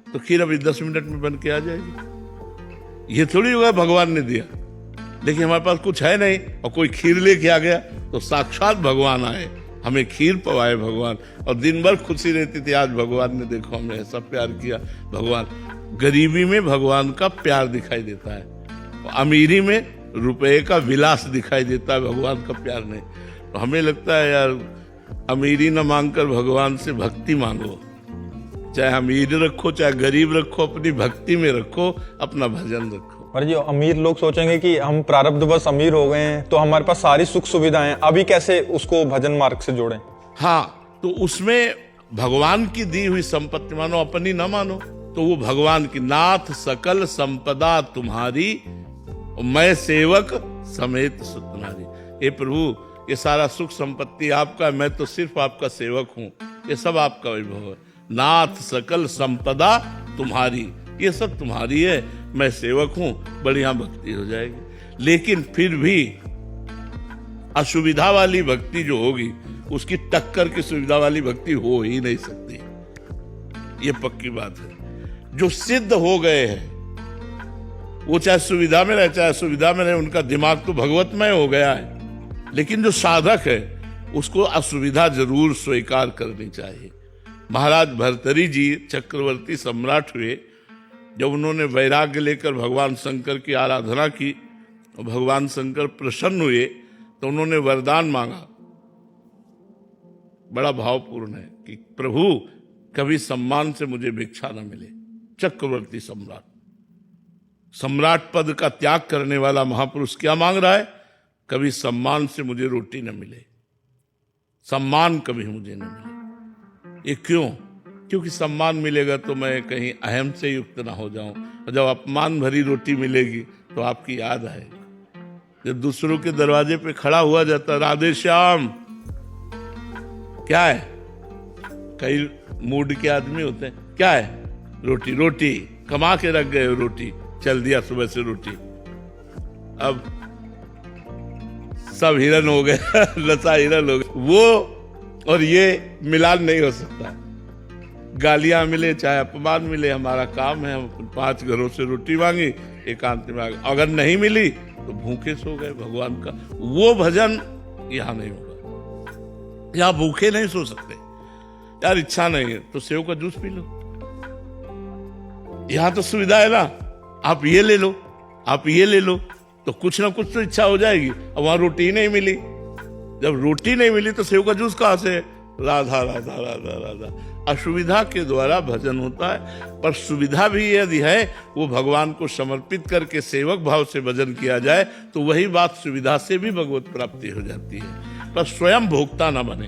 तो खीर अभी 10 मिनट में बन के आ जाएगी। ये थोड़ी होगा भगवान ने दिया, लेकिन हमारे पास कुछ है नहीं और कोई खीर लेके आ गया, तो साक्षात भगवान आए, हमें खीर पवाए भगवान। और दिन भर खुशी रहती थी, आज भगवान ने देखो हमें ऐसा प्यार किया। भगवान, गरीबी में भगवान का प्यार दिखाई देता है, अमीरी में रुपए का विलास दिखाई देता है, भगवान का प्यार नहीं। तो हमें लगता है यार, अमीरी न मांगकर भगवान से भक्ति मांगो, चाहे अमीर रखो चाहे गरीब रखो, अपनी भक्ति में रखो, अपना भजन रखो। महाराज जी, अमीर लोग सोचेंगे कि हम प्रारब्धवश अमीर हो गए हैं, तो हमारे पास सारी सुख सुविधाएं, अभी कैसे उसको भजन मार्ग से जोड़ें? हाँ, तो उसमें भगवान की दी हुई संपत्ति मानो, अपनी न मानो। तो वो भगवान की, नाथ सकल संपदा तुम्हारी, मैं सेवक समेत सुतनारी। ये प्रभु, ये सारा सुख संपत्ति आपका, मैं तो सिर्फ आपका सेवक हूं, ये सब आपका वैभव है। नाथ सकल संपदा तुम्हारी, ये सब तुम्हारी है, मैं सेवक हूं, बढ़िया भक्ति हो जाएगी। लेकिन फिर भी असुविधा वाली भक्ति जो होगी, उसकी टक्कर की सुविधा वाली भक्ति हो ही नहीं सकती, ये पक्की बात है। जो सिद्ध हो गए हैं, वो चाहे सुविधा में रहे चाहे असुविधा में रहे, उनका दिमाग तो भगवतमय हो गया है। लेकिन जो साधक है, उसको असुविधा जरूर स्वीकार करनी चाहिए। महाराज भर्तरी जी चक्रवर्ती सम्राट हुए, जब उन्होंने वैराग्य लेकर भगवान शंकर की आराधना की, और भगवान शंकर प्रसन्न हुए, तो उन्होंने वरदान मांगा, बड़ा भावपूर्ण है, कि प्रभु कभी सम्मान से मुझे भिक्षा न मिले। चक्रवर्ती सम्राट, सम्राट पद का त्याग करने वाला महापुरुष क्या मांग रहा है? कभी सम्मान से मुझे रोटी न मिले, सम्मान कभी मुझे न मिले। ये क्यों? क्योंकि सम्मान मिलेगा तो मैं कहीं अहम से युक्त ना हो जाऊं, और जब अपमान भरी रोटी मिलेगी तो आपकी याद आएगी। जब दूसरों के दरवाजे पे खड़ा हुआ जाता, राधे श्याम, क्या है? कई मूड के आदमी होते हैं, क्या है? रोटी, रोटी कमा के रख गए, रोटी चल दिया सुबह से रोटी। अब सब हिरन हो गए लता हिरन हो गए। वो और ये मिलान नहीं हो सकता। गालियां मिले चाहे अपमान मिले, हमारा काम है, हम 5 घरों से रोटी मांगी, एकांत में मांगी, अगर नहीं मिली तो भूखे सो गए भगवान का। वो भजन यहां नहीं होगा। यहां भूखे नहीं सो सकते। यार इच्छा नहीं है तो सेव का जूस पी लो, यहां तो सुविधा है ना, आप ये ले लो, आप ये ले लो, तो कुछ ना कुछ तो इच्छा हो जाएगी। अब वहां रोटी नहीं मिली, जब रोटी नहीं मिली तो सेव का जूस कहां से? राधा राधा राधा राधा। असुविधा के द्वारा भजन होता है, पर सुविधा भी यदि है, वो भगवान को समर्पित करके सेवक भाव से भजन किया जाए, तो वही बात सुविधा से भी भगवत प्राप्ति हो जाती है। पर स्वयं भोक्ता ना बने।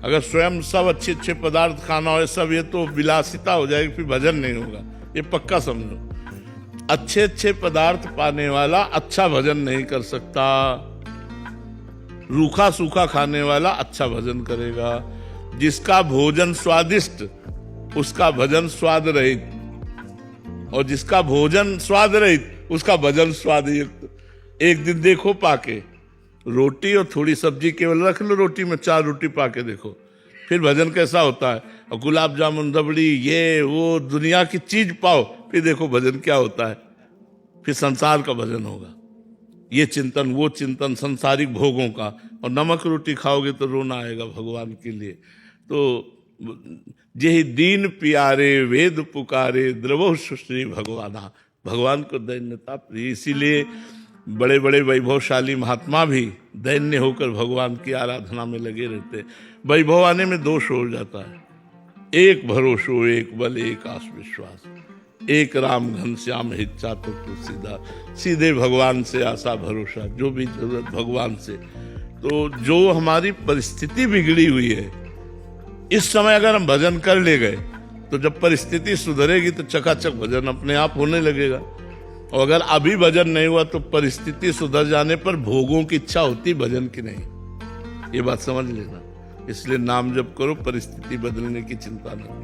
अगर स्वयं सब अच्छे अच्छे पदार्थ खाना हो सब, ये तो विलासिता हो जाएगी, फिर भजन नहीं होगा, ये पक्का समझो। अच्छे अच्छे पदार्थ पाने वाला अच्छा भजन नहीं कर सकता। रूखा सूखा खाने वाला अच्छा भजन करेगा। जिसका भोजन स्वादिष्ट उसका भजन स्वाद रहित, और जिसका भोजन स्वाद रहित उसका भजन स्वादयुक्त। एक दिन देखो पाके, रोटी और थोड़ी सब्जी केवल रख लो, रोटी में 4 रोटी पाके देखो, फिर भजन कैसा होता है। और गुलाब जामुन रबड़ी ये वो दुनिया की चीज पाओ, फिर देखो भजन क्या होता है। फिर संसार का भजन होगा, ये चिंतन वो चिंतन संसारिक भोगों का। और नमक रोटी खाओगे तो रोना आएगा भगवान के लिए। तो जेहि दीन प्यारे वेद पुकारे द्रवो सुश्री भगवाना, भगवान को दैन्यता प्रिय। इसीलिए बड़े बड़े वैभवशाली महात्मा भी दैन्य होकर भगवान की आराधना में लगे रहते। वैभव आने में दोष हो जाता है। एक भरोसो एक बल एक आस विश्वास, एक राम घनश्याम हिच्चा तो सीधा, सीधे भगवान से आशा भरोसा, जो भी जरूरत भगवान से। तो जो हमारी परिस्थिति बिगड़ी हुई है, इस समय अगर हम भजन कर ले गए तो जब परिस्थिति सुधरेगी तो चकाचक भजन अपने आप होने लगेगा। और अगर अभी भजन नहीं हुआ तो परिस्थिति सुधर जाने पर भोगों की इच्छा होती, भजन की नहीं। ये बात समझ लेना। इसलिए नाम जप करो, परिस्थिति बदलने की चिंता न करो।